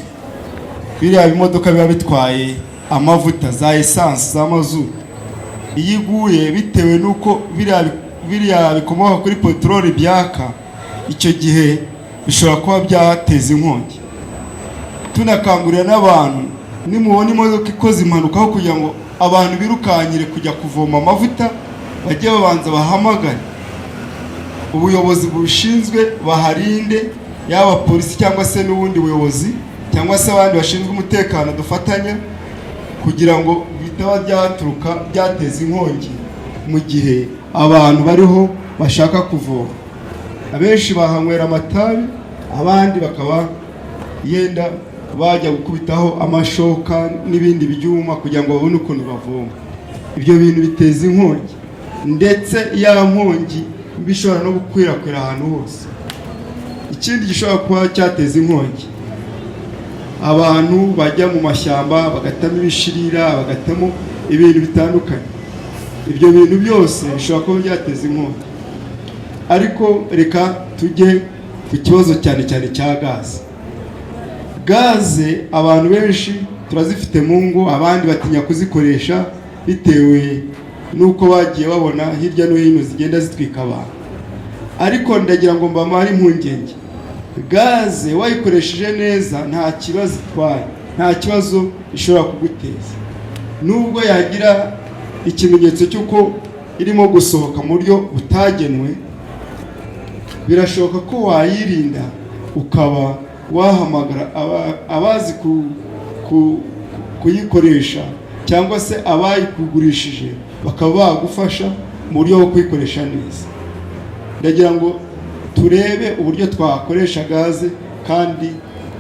Biriya bimodoka biba bitwaye amavuta za essence za mazutu, iyo iguye bitewe nuko biriya bikomoka kuri peteroli byaka, icyo gihe bishobora kuba byateza inkongi. Tunakangurira n'abantu, nimubona imodoka ikoze impanuka, aho kugira ngo abantu birukanyire kujya kuvoma amavuta, bajye babanza bahamagare ubuyobozi bushinzwe, baharinde, yaba polisi cyangwa se n'ubundi buyobozi cyangwa se abandi bashinzwe umutekano, dufatanya kugira ngo bitaba byaturuka byateza inkongi mu gihe abantu bariho bashaka kuvoma. Abenshi bahanywera amatabi, abandi bakaba yenda bajya gukubitaho amashoka n'ibindi byuma kugira ngo babone ukuntu bavoma. Ibyo bintu biteza inkongi, ndetse ya nkongi bishobora no gukwirakwira ahantu hose. Ikindi gishobora kuba cyateza inkongi, abantu bajya mu mashyamba bagatamo ibishirira, bagatamo ibintu bitandukanye. Ibyo bintu byose bishobora kuba byateza inkongi. Ariko reka tujye ku kibazo cyane cyane cya gaze. gaze abantu benshi turazifite mu ngo, abandi batinya kuzikoresha bitewe nuko bagiye babona hirya no hino zigenda zitwika abantu. Ariko ndagira ngo mbamare impungenge, gaze wayikoresheje neza nta kibazo itwaye, nta kibazo ishobora kuguteza. Nubwo yagira ikimenyetso cy'uko irimo gusohoka mu buryo butagenwe, birashoboka ko wayirinda ukaba wahamagara abazi kuyikoresha cyangwa se abayikugurishije bakaba bagufasha mu buryo bwo kuyikoresha neza. Ndagira ngo turebe uburyo twakoresha gaze kandi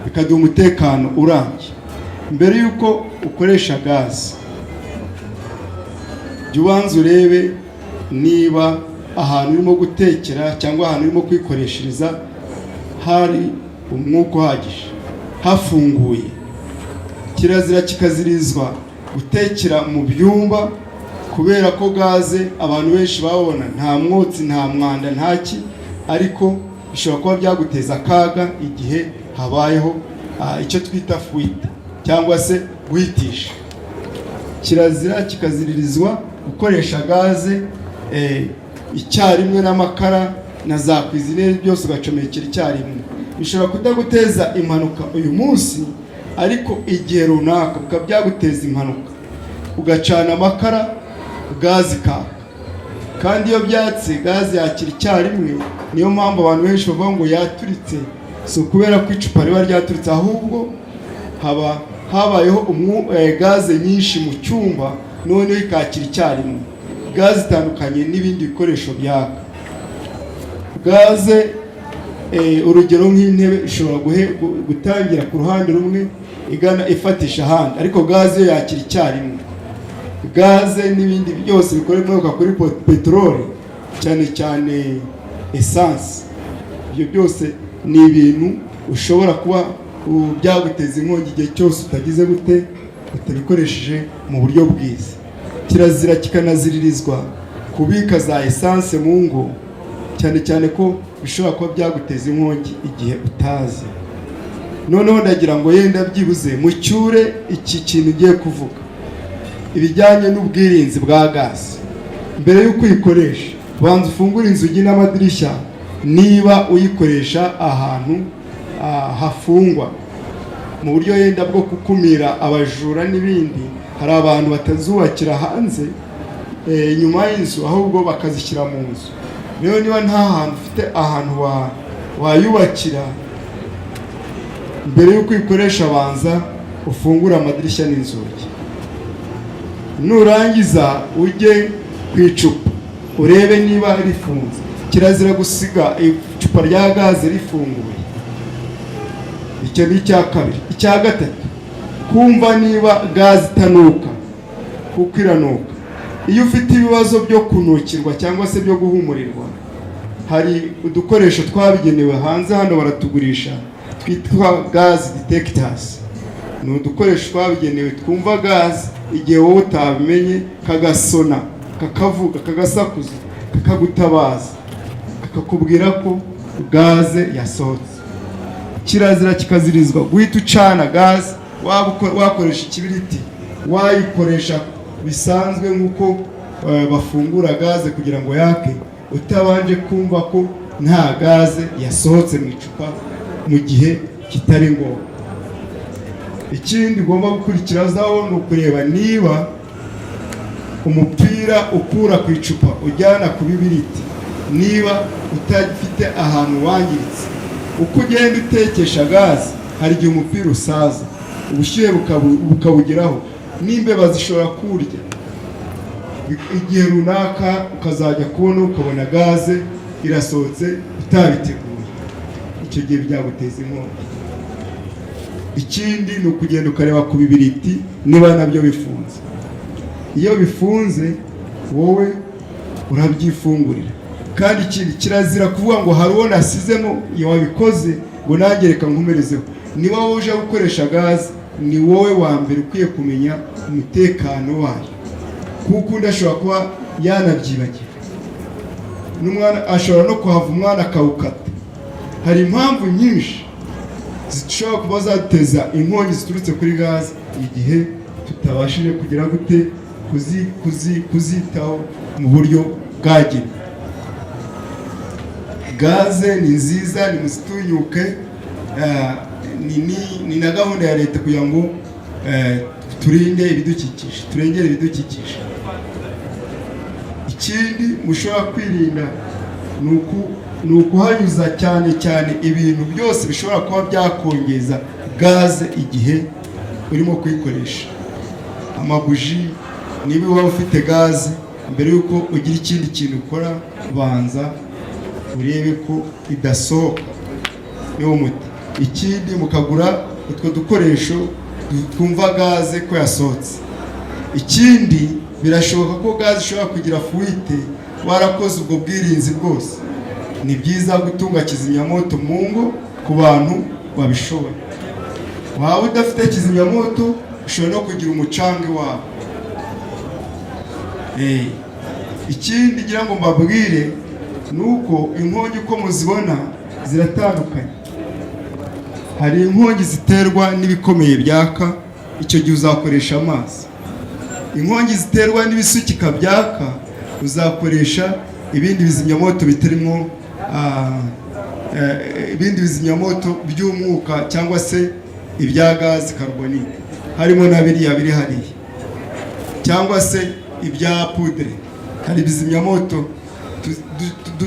bikaduha umutekano urambye. Mbere y'uko ukoresha gaze, jya ubanza urebe niba ahantu urimo gutekera cyangwa ahantu urimo kwikoreshereza hari umwuka uhagije, hafunguye. Kirazira kikazirizwa gutekera mu byumba, kubera ko gaze abantu benshi babona nta mwotsi, nta mwanda, ntaki, ariko bishobora kuba byaguteza akaga igihe habayeho icyo twita fuite cyangwa se guhitisha. Kirazira kikaziririzwa gukoresha gaze icyarimwe n'amakara na za kwizineri byose ugacomekera icyarimwe. Bishobora kutaguteza impanuka uyu munsi, ariko igihe runaka bikaba byaguteza impanuka. Ugacana amakara, gaze ikaka, kandi iyo byatse gaze yakira icyarimwe. Niyo mpamvu abantu benshi bavuga ngo yaturitse, si ukubera ko icupa riba ryaturitse, ahubwo habayeho gaze nyinshi mu cyumba, noneho ikakira icyarimwe. Gaze itandukanye n'ibindi bikoresho byaka. Gaze urugero nk'intebe ishobora gutangira ku ruhande rumwe igana ifatisha ahandi, ariko gaze yo yakira icyarimwe. Gaze n'ibindi byose bikomoka kuri peteroli, cyane cyane esanse, ibyo byose ni ibintu ushobora kuba byaguteza inkongi igihe cyose utagize gute, utabikoresheje mu buryo bwiza. Kirazira kikanaziririzwa kubika za esanse mu ngo, cyane cyane ko bishobora kuba byaguteza inkongi igihe utazi. Noneho ndagira ngo yenda byibuze mucyure iki kintu ugiye kuvuga, ibijyanye n'ubwirinzi bwa gaze. Mbere y'uko uyikoresha, banza ufungure inzugi n'amadirishya niba uyikoresha ahantu hafungwa, mu buryo yenda bwo gukumira abajura n'ibindi. Hari abantu batazubakira hanze inyuma y'inzu, ahubwo bakazishyira mu nzu. Rero niba nta hantu ufite ahantu wayubakira, mbere y'uko uyikoresha banza ufungure amadirishya n'inzugi. Nurangiza ujye ku icupa urebe niba rifunze. Kirazira gusiga icupa rya gaze rifunguye. Icyo ni icya kabiri. Icya gatatu, kumva niba gaze itanuka, kuko iranuka. Iyo ufite ibibazo byo kunukirwa cyangwa se byo guhumurirwa, hari udukoresho twabigenewe hanze hano baratugurisha twitwa gaze detectors. Ni udukoresho twabigenewe twumva gaze igihe wowe utabimenye, kagasona, kakavuga, kagasakuza, kakagutabaza, kakakubwira ko gaze yasohotse. Kirazira kikazirizwa guhita ucana gaze, wakoresha ikibiriti, wayikoresha bisanzwe nk'uko bafungura gaze kugira ngo yake, utabanje kumva ko nta gaze yasohotse mu icupa mu gihe kitari ngombwa. Ikindi ugomba gukurikirazaho ni ukureba niba umupira ukura ku icupa ujyana ku bibiriti, niba utafite ahantu wangiritse. Uko ugenda utekesha gaze, hari igihe umupira usaza, ubushyuhe bukawugeraho, n'imbeba zishobora kurya. Igihe runaka ukazajya kubona ukabona gaze irasohotse utabiteguye, icyo gihe byaguteza inkongi. Ikindi ni ukugenda ukareba ku bibiriti niba nabyo bifunze. Iyo bifunze wowe urabyifungurira. Kandi ikindi, kirazira kuvuga ngo hari uwo nasizemo iyo wabikoze ngo nanjye reka nkomerezeho. Niba wowe uje gukoresha gaze, ni wowe wa mbere ukwiye kumenya umutekano wayo, kuko undi ashobora kuba yanabyibagiwe. N'umwana ashobora no kuhava umwana akawukata. Hari impamvu nyinshi zishobora kuba zateza inkongi ziturutse kuri gaze igihe tutabashije kugira gute kuzitaho mu buryo bwagenwe. Gaze ni nziza, ni musitunyuke, ni na gahunda ya leta kugira ngo turinde ibidukikije, turengere ibidukikije. Ikindi mushobora kwirinda ni ukuhanyuza cyane cyane ibintu byose bishobora kuba byakongeza gaze igihe urimo kuyikoresha. Amabuji, niba waba ufite gaze, mbere y'uko ugira ikindi kintu ukora, banza urebe ko idasohoka, niwo muti. Ikindi mukagura utwo dukoresho twumva gaze ko yasohotse. Ikindi birashoboka ko gaze ishobora kugira fuite warakoze ubwo bwirinzi bwose. Ni byiza gutunga kizimyamoto mu ngo ku bantu babishoboye. Waba udafite kizimyamoto ushobora no kugira umucange wabo. Ikindi ngira ngo mbabwire nuko inkongi uko muzibona ziratandukanye. Hari inkongi ziterwa n'ibikomeye byaka, icyo gihe uzakoresha amazi. Inkongi ziterwa n'ibisukika byaka, uzakoresha ibindi bizimyamoto bitarimo ibindi bizimyamoto by'umwuka cyangwa se ibya gazi carbonique, harimo na biriya biri hariya, cyangwa se ibya poudre. Hari bizimyamoto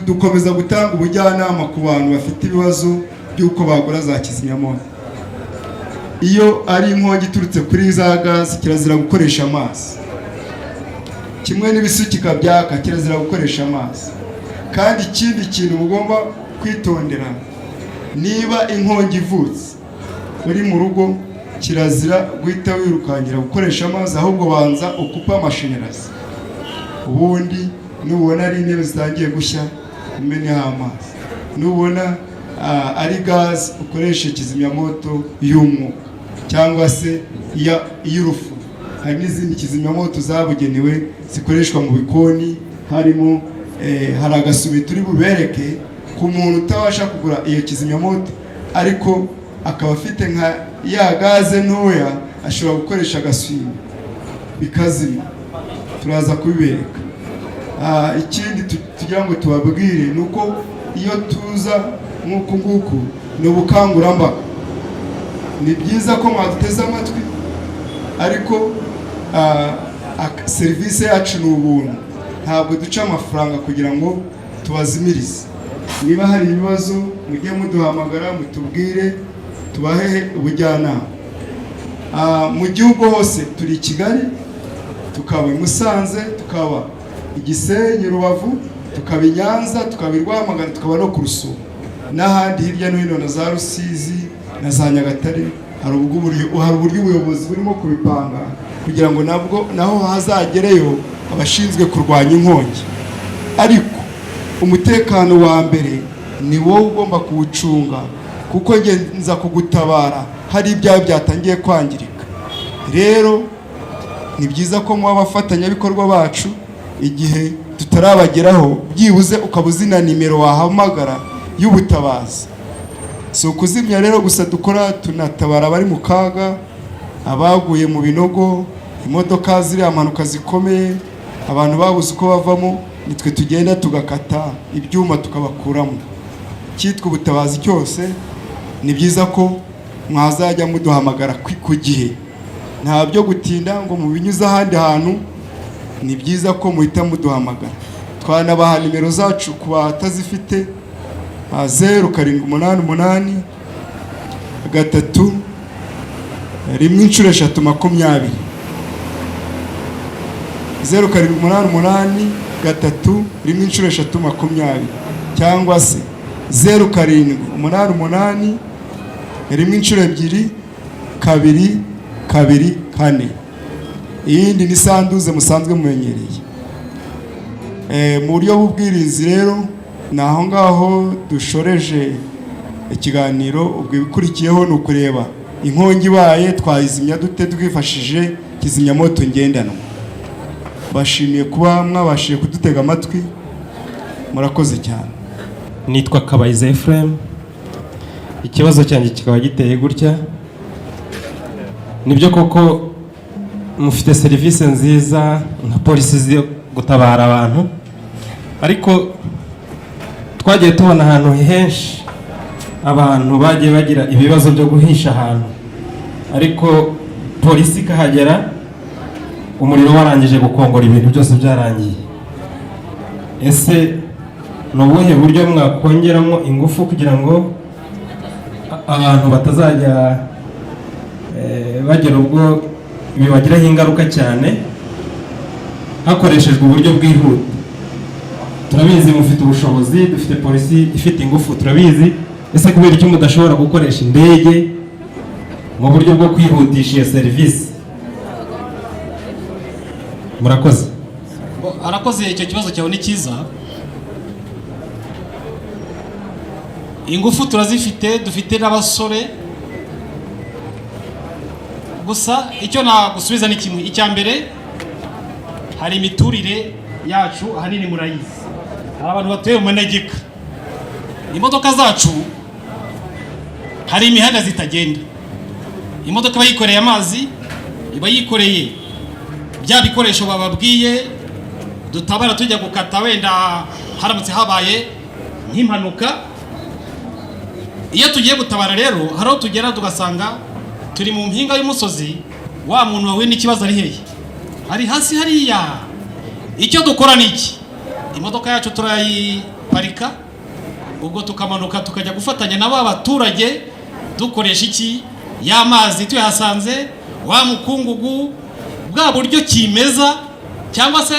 dukomeza gutanga ubujyanama ku bantu bafite ibibazo by'uko bagura za kizimyamoto. Iyo ari inkongi iturutse kuri za gazi, kirazira gukoresha amazi. Kimwe n'ibisukika byaka, kirazira gukoresha amazi. Kandi ikindi kintu mugomba kwitondera, niba inkongi ivutse uri mu rugo, kirazira guhita wirukangira gukoresha amazi, ahubwo banza ukupa amashanyarazi. Ubundi nubona ari intebe zitangiye gushya, umeneho amazi. Nubona ari gazi, ukoreshe kizimyamoto y'umwuka cyangwa se iy'urufu. Hari n'izindi kizimyamoto zabugenewe zikoreshwa mu bikoni, harimo hari agasumi turi bubereke ku muntu utabasha kugura iyo kizimyamoto ariko akaba afite nka ya gaze ntoya, ashobora gukoresha agasumi bikazima. Turaza kubibereka. Ikindi tugira ngo tubabwire nuko iyo tuza nk'uku nguku ni ubukangurambaga. Ni byiza ko mwaduteze amatwi, ariko serivisi yacu ni ubuntu, ntabwo duca amafaranga kugira ngo tubazimirize. Niba hari ibibazo mujye muduhamagara, mutubwire, tubahe ubujyanama. Mu gihugu hose turi Kigali, tukaba i Musanze, tukaba i Gisenyi, Rubavu, tukaba i Nyanza, tukaba i Rwamagana, tukaba no ku Rusumo n'ahandi hirya no hino na za Rusizi na za Nyagatare. Hari uburyo ubuyobozi burimo kubipanga kugira ngo naho hazagereyo abashinzwe kurwanya inkongi. Ariko umutekano wa mbere ni wowe ugomba kuwucunga, kuko nza kugutabara hari ibyawe byatangiye kwangirika. Rero ni byiza ko muba abafatanyabikorwa bacu, igihe tutarabageraho byibuze ukaba uzina nimero wahamagara y'ubutabazi. Si ukuzimya rero gusa dukora, tunatabara abari mu kaga, abaguye mu binogo, imodoka ziriya mpanuka zikomeye, abantu babuze uko bavamo, nitwe tugenda tugakata ibyuma tukabakuramo. Cyitwa ubutabazi cyose ni byiza ko mwazajya muduhamagara ku gihe, nta byo gutinda ngo mubinyuze ahandi hantu. Ni byiza ko muhita muduhamagara. Twanabaha nimero zacu ku batazifite, 0788 3 1 0788 3 1 cyangwa se 0788 1 2 2 4. Iyindi ni sanduze musanzwe mumenyereye. Mu buryo bw'ubwirinzi rero naho ngaho dushoreje ikiganiro. Ubwo bikurikiyeho ni ukureba inkongi ibaye twayizimya dute twifashije kizimyamoto ngendanwa. Bashimiye kuba mwabashije kudutega amatwi, murakoze cyane. Nitwa Kabayiza Ephraim, ikibazo cyanjye kikaba giteye gutya. Nibyo koko mufite serivisi nziza nka polisi zo gutabara abantu, ariko twagiye tubona ahantu henshi abantu bagiye bagira ibibazo byo guhisha ahantu, ariko polisi ikahagera umuriro warangije gukongora ibintu byose byarangiye. Ese ni ubuhe buryo mwakongeramo ingufu kugira ngo abantu batazajya bagera ubwo bibagiraho ingaruka cyane hakoreshejwe uburyo bwihuta? Turabizi mufite ubushobozi, dufite polisi ifite ingufu, turabizi. Ese kubera iki mudashobora gukoresha indege mu buryo bwo kwihutisha iyo serivisi? Murakoze. Arakoze, icyo kibazo cyawe ni cyiza. Ingufu turazifite, dufite n'abasore. Gusa icyo nagusubiza ni kimwe. Icya mbere, hari imiturire yacu ahanini murayizi. Hari abantu batuye mu manegeka. Imodoka zacu hari imihanda zitagenda. Imodoka iba yikoreye amazi, iba yikoreye bya bikoresho bababwiye dutabara tujya gukata wenda haramutse habaye nk'impanuka. Iyo tugiye gutabara rero hari aho tugera tugasanga turi mu mpinga y'umusozi, wa muntu wawe n'ikibazo ari hehe? Ari hasi hariya. Icyo dukora ni iki? Imodoka yacu turayiparika, ubwo tukamanuka tukajya gufatanya nabo abaturage dukoresha iki? Y'amazi tuyahasanze, wa mukungugu, bwa buryo kimeza cyangwa se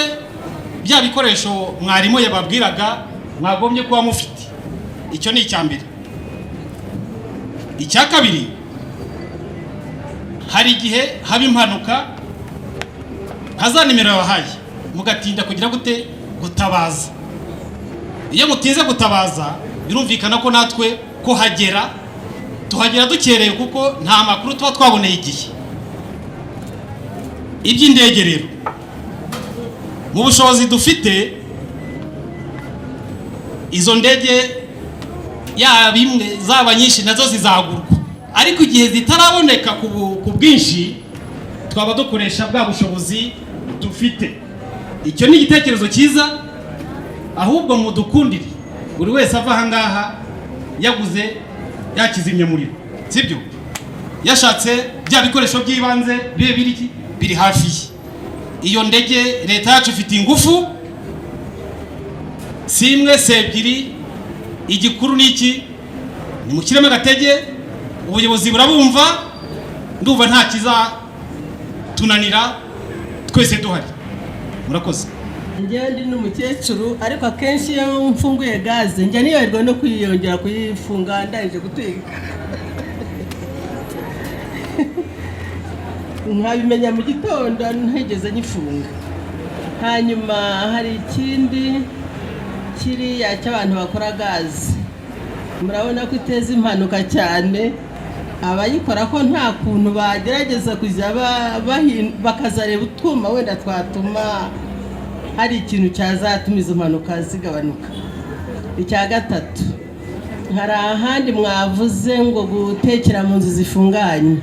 bya bikoresho mwarimu yababwiraga mwagombye kuba mufite. Icyo ni icya mbere. Icya kabiri, hari igihe haba impanuka haza nimero yabahaye mugatinda kugira gute gutabaza. Iyo mutinze gutabaza birumvikana ko natwe ko hagera tuhagera dukereye kuko nta makuru tuba twaboneye igihe. Iby'indege rero mu bushobozi dufite, izo ndege yaba imwe zaba nyinshi nazo zizagurwa, ariko igihe zitaraboneka ku bwinshi twaba dukoresha bwa bushobozi dufite. Icyo ni igitekerezo cyiza, ahubwo mudukundire buri wese ava aha ngaha yaguze yakizimya umuriro, sibyo? Yashatse bya bikoresho by'ibanze bibe biri hafi. Iyo ndege leta yacu ifite ingufu, si imwe si ebyiri. Igikuru ni iki? Ni mukireme gatege, ubuyobozi burabumva, ndumva nta kiza tunanira, twese duhari. Murakoze. Njye ndi n'umukecuru, ariko akenshi iyo mfunguye gaze njya niyoberwa no kwiyongera kuyifunga ndangije guteka. Nkabimenya mu gitondo ntigeze nyifunga. Hanyuma hari ikindi kiriya cy'abantu bakora gaze, murabona ko iteza impanuka cyane. Abayikora ko nta kuntu bagerageza kujya bakazareba utwuma wenda twatuma hari ikintu cyazatuma izo mpanuka zigabanuka. Icya gatatu, hari ahandi mwavuze ngo gutekera mu nzu zifunganye.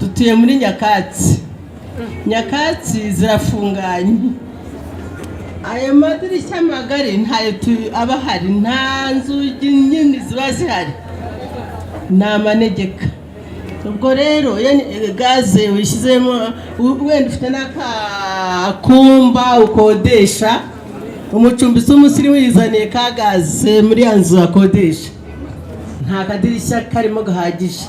Dutuye muri Nyakatsi. Nyakatsi zirafunganye. Ayo madirishya magari ntayo aba hari, nta nzugi nyinshi ziba zihari, ni amanegeka. Ubwo rero gaze wishyizemo, wenda ufite n'akakumba ukodesha, umucumbitsi w'umusirimu yizaniye ka gaze muri ya nzu akodesha, nta kadirishya karimo gahagije.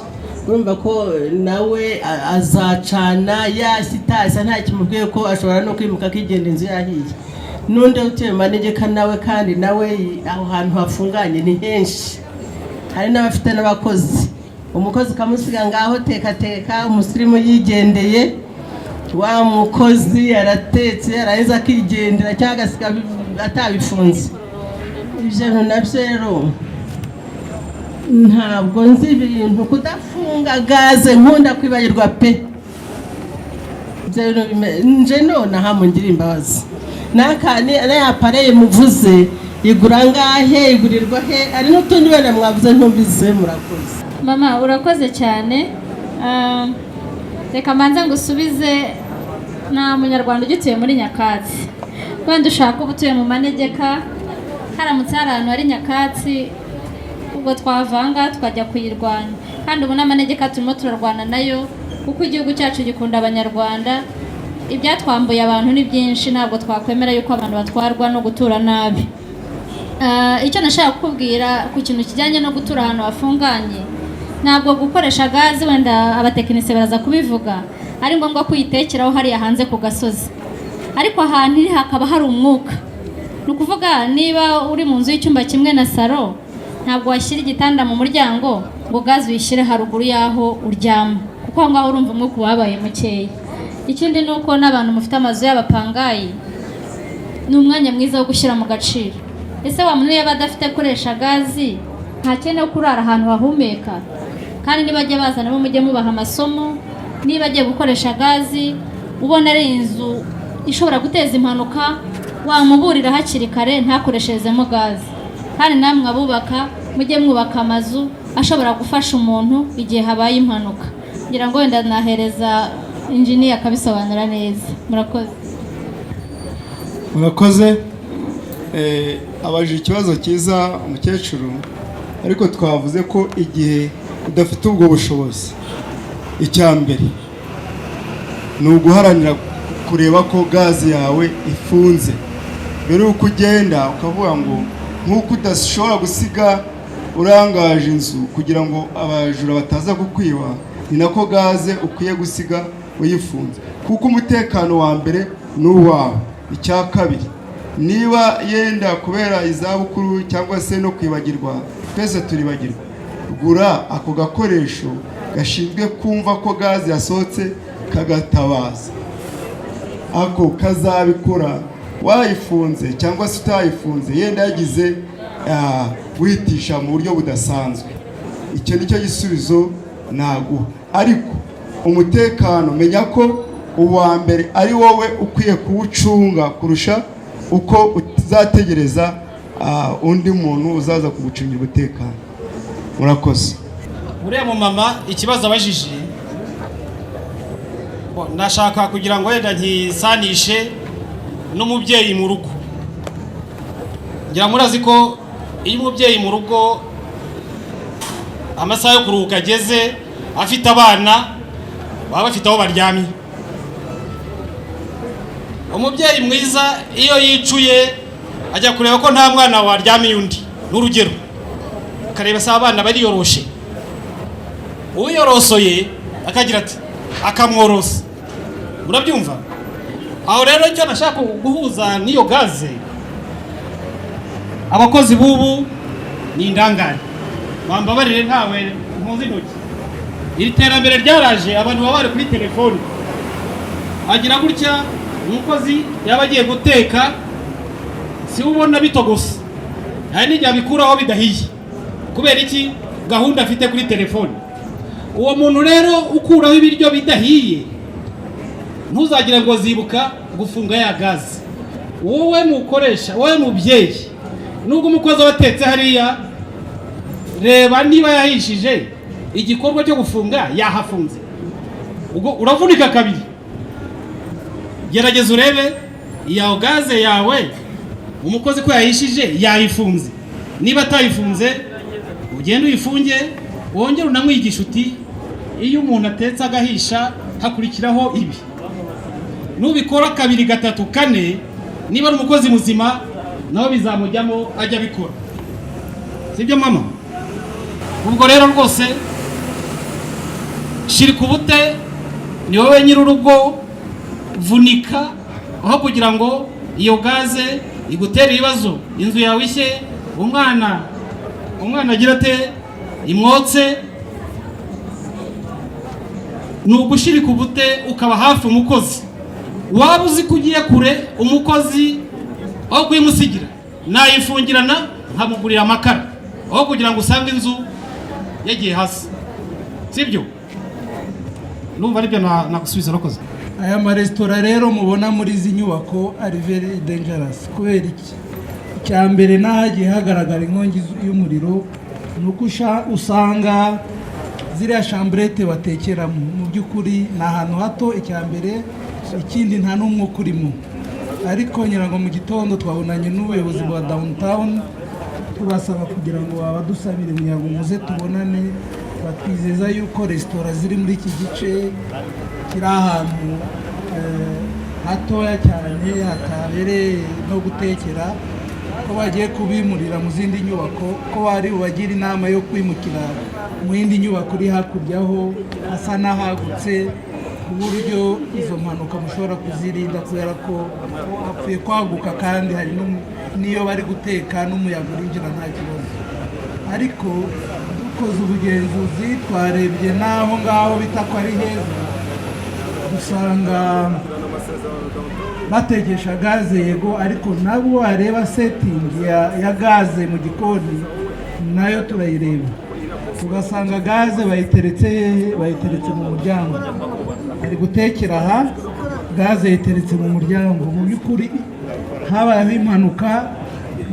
Urumva ko nawe azacana yasitasa, nta kimubwiye ko ashobora no kwimuka akigenda inzu yahiye. N'undi utuye mu manegeka nawe kandi nawe aho hantu hafunganye ni henshi. Hari n'abafite n'abakozi, umukozi kamusiga ngaho teka umusirimu yigendeye, wa mukozi yaratetse araheza akigendera cyangwa agasiga atabifunze. Ibyo nabyo rero ntabwo nzi ibintu. Kudafunga gaze nkunda kwibagirwa pe. Nje none aha mungira imbabazi. N'aya apareye muvuze igura ngahe, igurirwa he? Ari n'utundi wenda mwavuze ntumbize. Murakoze. Mama urakoze cyane. Reka manza ngusubize nta munyarwanda ugituye muri Nyakatsi. Wenda ushaka ubutuye mu manegeka haramutse hari ahantu hari Nyakatsi ubwo twavanga tukajya kuyirwanya. Kandi ubu n'amanegeka turimo turarwana nayo kuko igihugu cyacu gikunda abanyarwanda. Ibyatwambuye abantu ni byinshi, ntabwo twakwemera yuko abantu batwarwa no gutura nabi. Icyo nashaka kukubwira ku kintu kijyanye no gutura ahantu hafunganye, ntabwo gukoresha gaze, wenda abatekinisiye baraza kubivuga, ari ngombwa kuyitekeraho hariya hanze ku gasozi, ariko ahantu iri hakaba hari umwuka. Ni ukuvuga niba uri mu nzu y'icyumba kimwe na salo, ntabwo washyira igitanda mu muryango ngo gaze uyishyire haruguru y'aho uryama, kuko aho ngaho urumva umwuka wabaye mukeya. Ikindi ni uko n'abantu mufite amazu y'abapangayi ni umwanya mwiza wo gushyira mu gaciro. Ese wa muntu yaba adafite akoresha gazi ntakeneye kurara ahantu hahumeka? Kandi niba ajya bazana bo mujye mubaha amasomo. Niba agiye gukoresha gazi ubona ari inzu ishobora guteza impanuka, wamuburira hakiri kare ntakoresherezemo gazi. Kandi namwe abubaka mujye mwubaka amazu ashobora gufasha umuntu igihe habaye impanuka. Ngira ngo wenda nahereza engineer akabisobanura neza. Murakoze. Abaje ikibazo cyiza umukecuru, ariko twavuze ko igihe udafite ubwo bushobozi, icya mbere ni uguharanira kureba ko gazi yawe ifunze mbere y'uko ugenda, ukavuga ngo nk'uko udashobora gusiga urangaje inzu kugira ngo abajura bataza kukwiba, ni nako gaze ukwiye gusiga uyifunze, kuko umutekano wa mbere ni uwawe. Icya kabiri, niba yenda kubera izabukuru cyangwa se no kwibagirwa, twese turibagirwa, gura ako gakoresho gashinzwe kumva ko gazi yasohotse kagatabaza. Ako kazabikora wayifunze cyangwa se utayifunze, yenda yagize wihitisha mu buryo budasanzwe. Icyo nicyo gisubizo naguha. Ariko umutekano menya ko uwa mbere ari wowe ukwiye kuwucunga kurusha uko uzategereza undi muntu uzaza kugucungira umutekano. Murakoze. Uriya mu mama ikibazo abajije, ndashaka kugira ngo wenda nkisanishe n'umubyeyi mu rugo. Ngira murazi ko iyo umubyeyi mu rugo amasaha yo kuruhuka ageze, afite abana baba bafite aho baryamye. Umubyeyi mwiza iyo yicuye ajya kureba ko nta mwana waryamiye undi. N'urugero akareba se abana bariyoroshe, uyorosoye akagira ati akamworosa. Murabyumva? Aho rero icyo nashaka guhuza n'iyo gaze, abakozi bubu ni indangare, bambabarire ntawe mpunzi intoki. Iri terambere ryaraje, abantu baba bari kuri telefoni, agira gutya umukozi yaba agiye guteka, si ubona bitogose, hari n'igihe abikuraho bidahiye. Kubera iki? Gahunda afite kuri telefoni. Uwo muntu rero ukuraho ibiryo bidahiye, ntuzagire ngo zibuka gufunga ya gazi. Wowe mukoresha, wowe mubyeyi, nubwo umukozi watetse hariya, reba niba yahishije, igikorwa cyo gufunga yahafunze, ubwo uravunika kabiri. Gerageza urebe iyo gaze yawe umukozi ko yahishije yayifunze. Niba atayifunze ugende uyifunge, wongere unamwigisha uti iyo umuntu atetse agahisha hakurikiraho ibi. Nubikora kabiri gatatu kane, niba ari umukozi muzima naho bizamujyamo ajya bikora. Sibyo mama? Ubwo rero rwose shirika ubute, ni wowe nyir'urugo, vunika aho kugira ngo iyo gaze igutere ibibazo, inzu yawe ishye, umwana agira ate imwotse. Ni ugushirika ubute ukaba hafi umukozi. Waba uzi ko ugiye kure umukozi, aho kuyimusigira nayifungirana nkamugurira amakara, aho kugira ngo usange inzu yagiye hasi. Sibyo? Numva aribyo nagusubiza. Rakoze. Aya maresitora rero mubona muri izi nyubako ari very dangerous. Kubera iki? Icya mbere n'ahagiye hagaragara inkongi y'umuriro, nuko usanga ziriya chambrette batekeramo mu by'ukuri ni ahantu hato icya mbere, ikindi nta n'umwuka urimo. Ariko nyirango mu gitondo twabonanye n'ubuyobozi bwa downtown tubasaba kugira ngo babadusabire kugira ngo muze tubonane, batwizeza yuko resitora ziri muri iki gice kiri ahantu hatoya cyane hatabereye no gutekera, ko bagiye kubimurira mu zindi nyubako, ko bari bubagira inama yo kwimukira mu yindi nyubako iri hakurya aho hasa n'ahagutse, ku buryo izo mpanuka mushobora kuzirinda kubera ko hapfuye kwaguka kandi hari n'iyo bari guteka n'umuyaga urinjira nta kibazo. Ariko dukoze ubugenzuzi twarebye n'aho ngaho bita ko ari heza, dusanga batekesha gaze yego, ariko nabo wareba setting ya gaze mu gikoni nayo turayireba, tugasanga gaze bayiteretse mu muryango, ari gutekera aha gaze yiteretse mu muryango. Mu by'ukuri habayeho impanuka,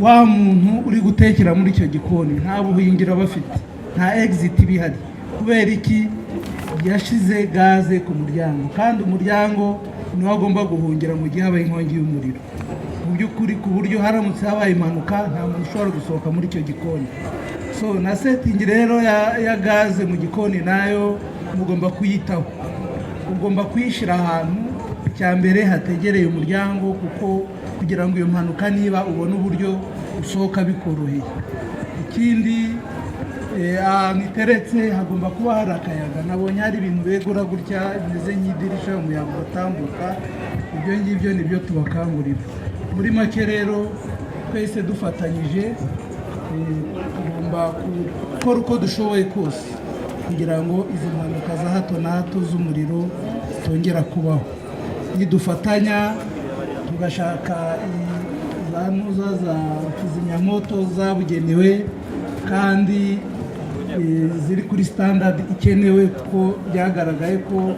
wa muntu uri gutekera muri icyo gikoni nta buhingiro bafite, nta exit bihari. Kubera iki? Yashize gaze ku muryango, kandi umuryango niwo agomba guhungira mu gihe habaye inkongi y'umuriro. Mu by'ukuri ku buryo haramutse habaye impanuka nta muntu ushobora gusohoka muri icyo gikoni. So na setting rero ya gaze mu gikoni nayo mugomba kuyitaho, ugomba kuyishyira ahantu cya mbere hategereye umuryango, kuko kugira ngo iyo mpanuka niba ubone uburyo usohoka bikoroheye. Ikindi ahantu iteretse hagomba kuba hari akayaga. Nabonye hari ibintu begura gutya bimeze nk'idirisha umuyaga ugatambuka, ibyo ngibyo nibyo tubakangurira. Muri make rero twese dufatanyije tugomba gukora uko dushoboye kose kugira ngo izi mpanuka za hato na hato z'umuriro zitongera kubaho. Nidufatanya tugashaka za ntuza za kizimyamoto zabugenewe kandi ziri kuri standard ikenewe, kuko byagaragaye ko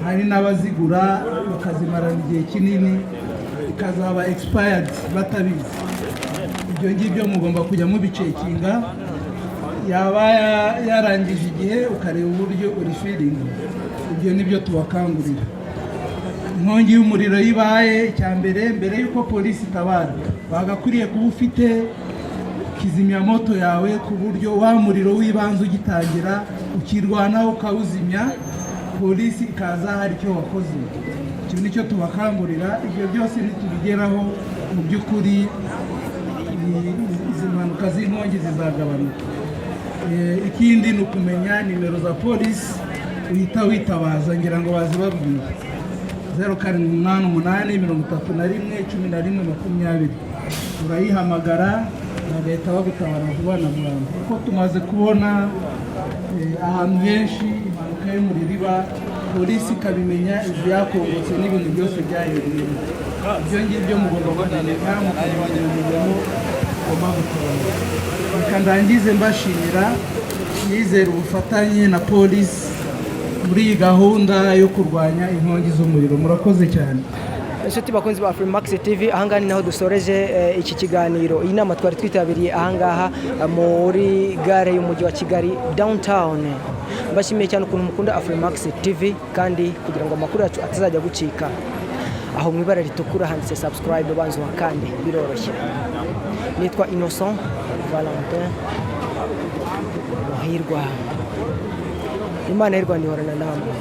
hari n'abazigura bakazimarana igihe kinini ikazaba expired batabizi. Ibyo ngibyo mugomba kujya mubicekinga, yaba yarangije igihe ukareba uburyo urifiringa. Ibyo nibyo tubakangurira. Inkongi y'umuriro yibaye, icya mbere y'uko polisi itabara bagakwiriye kuba ufite kizimyamoto yawe, ku buryo wa muriro w'ibanze ugitangira ukirwanaho ukawuzimya, polisi ikaza hari icyo wakoze. Icyo nicyo tubakangurira. Ibyo byose nitubigeraho mu by'ukuri izi mpanuka z'inkongi zizagabanuka. Ikindi ni ukumenya nimero za polisi uhita witabaza, ngira ngo bazibabwiye 0788311120, urayihamagara bagahita bagutabara vuba na bwangu, kuko tumaze kubona ahantu henshi impanuka y'umuriro iba, polisi ikabimenya ibyakongotse n'ibintu byose byahereyemo. Ibyo ngibyo mugomba kumenyeka mukamenya umurimo ugomba gutabara. Reka ndangize mbashimira, nizera ubufatanye na polisi muri iyi gahunda yo kurwanya inkongi z'umuriro. Murakoze cyane. Inshuti bakunzi ba Afrimax TV, ahangaha naho dusoreje iki kiganiro. Iyi nama twari twitabiriye ahangaha muri gare y'umujyi wa Kigali downtown. Mbashimiye cyane ukuntu mukunda Afrimax TV, kandi kugira ngo amakuru yacu atazajya gucika, aho mu ibara ritukura handitse subscribe banzu wakande, biroroshye. Nitwa Innocent Valentin Muhirwa. Imana y'u Rwanda ihorana namwe.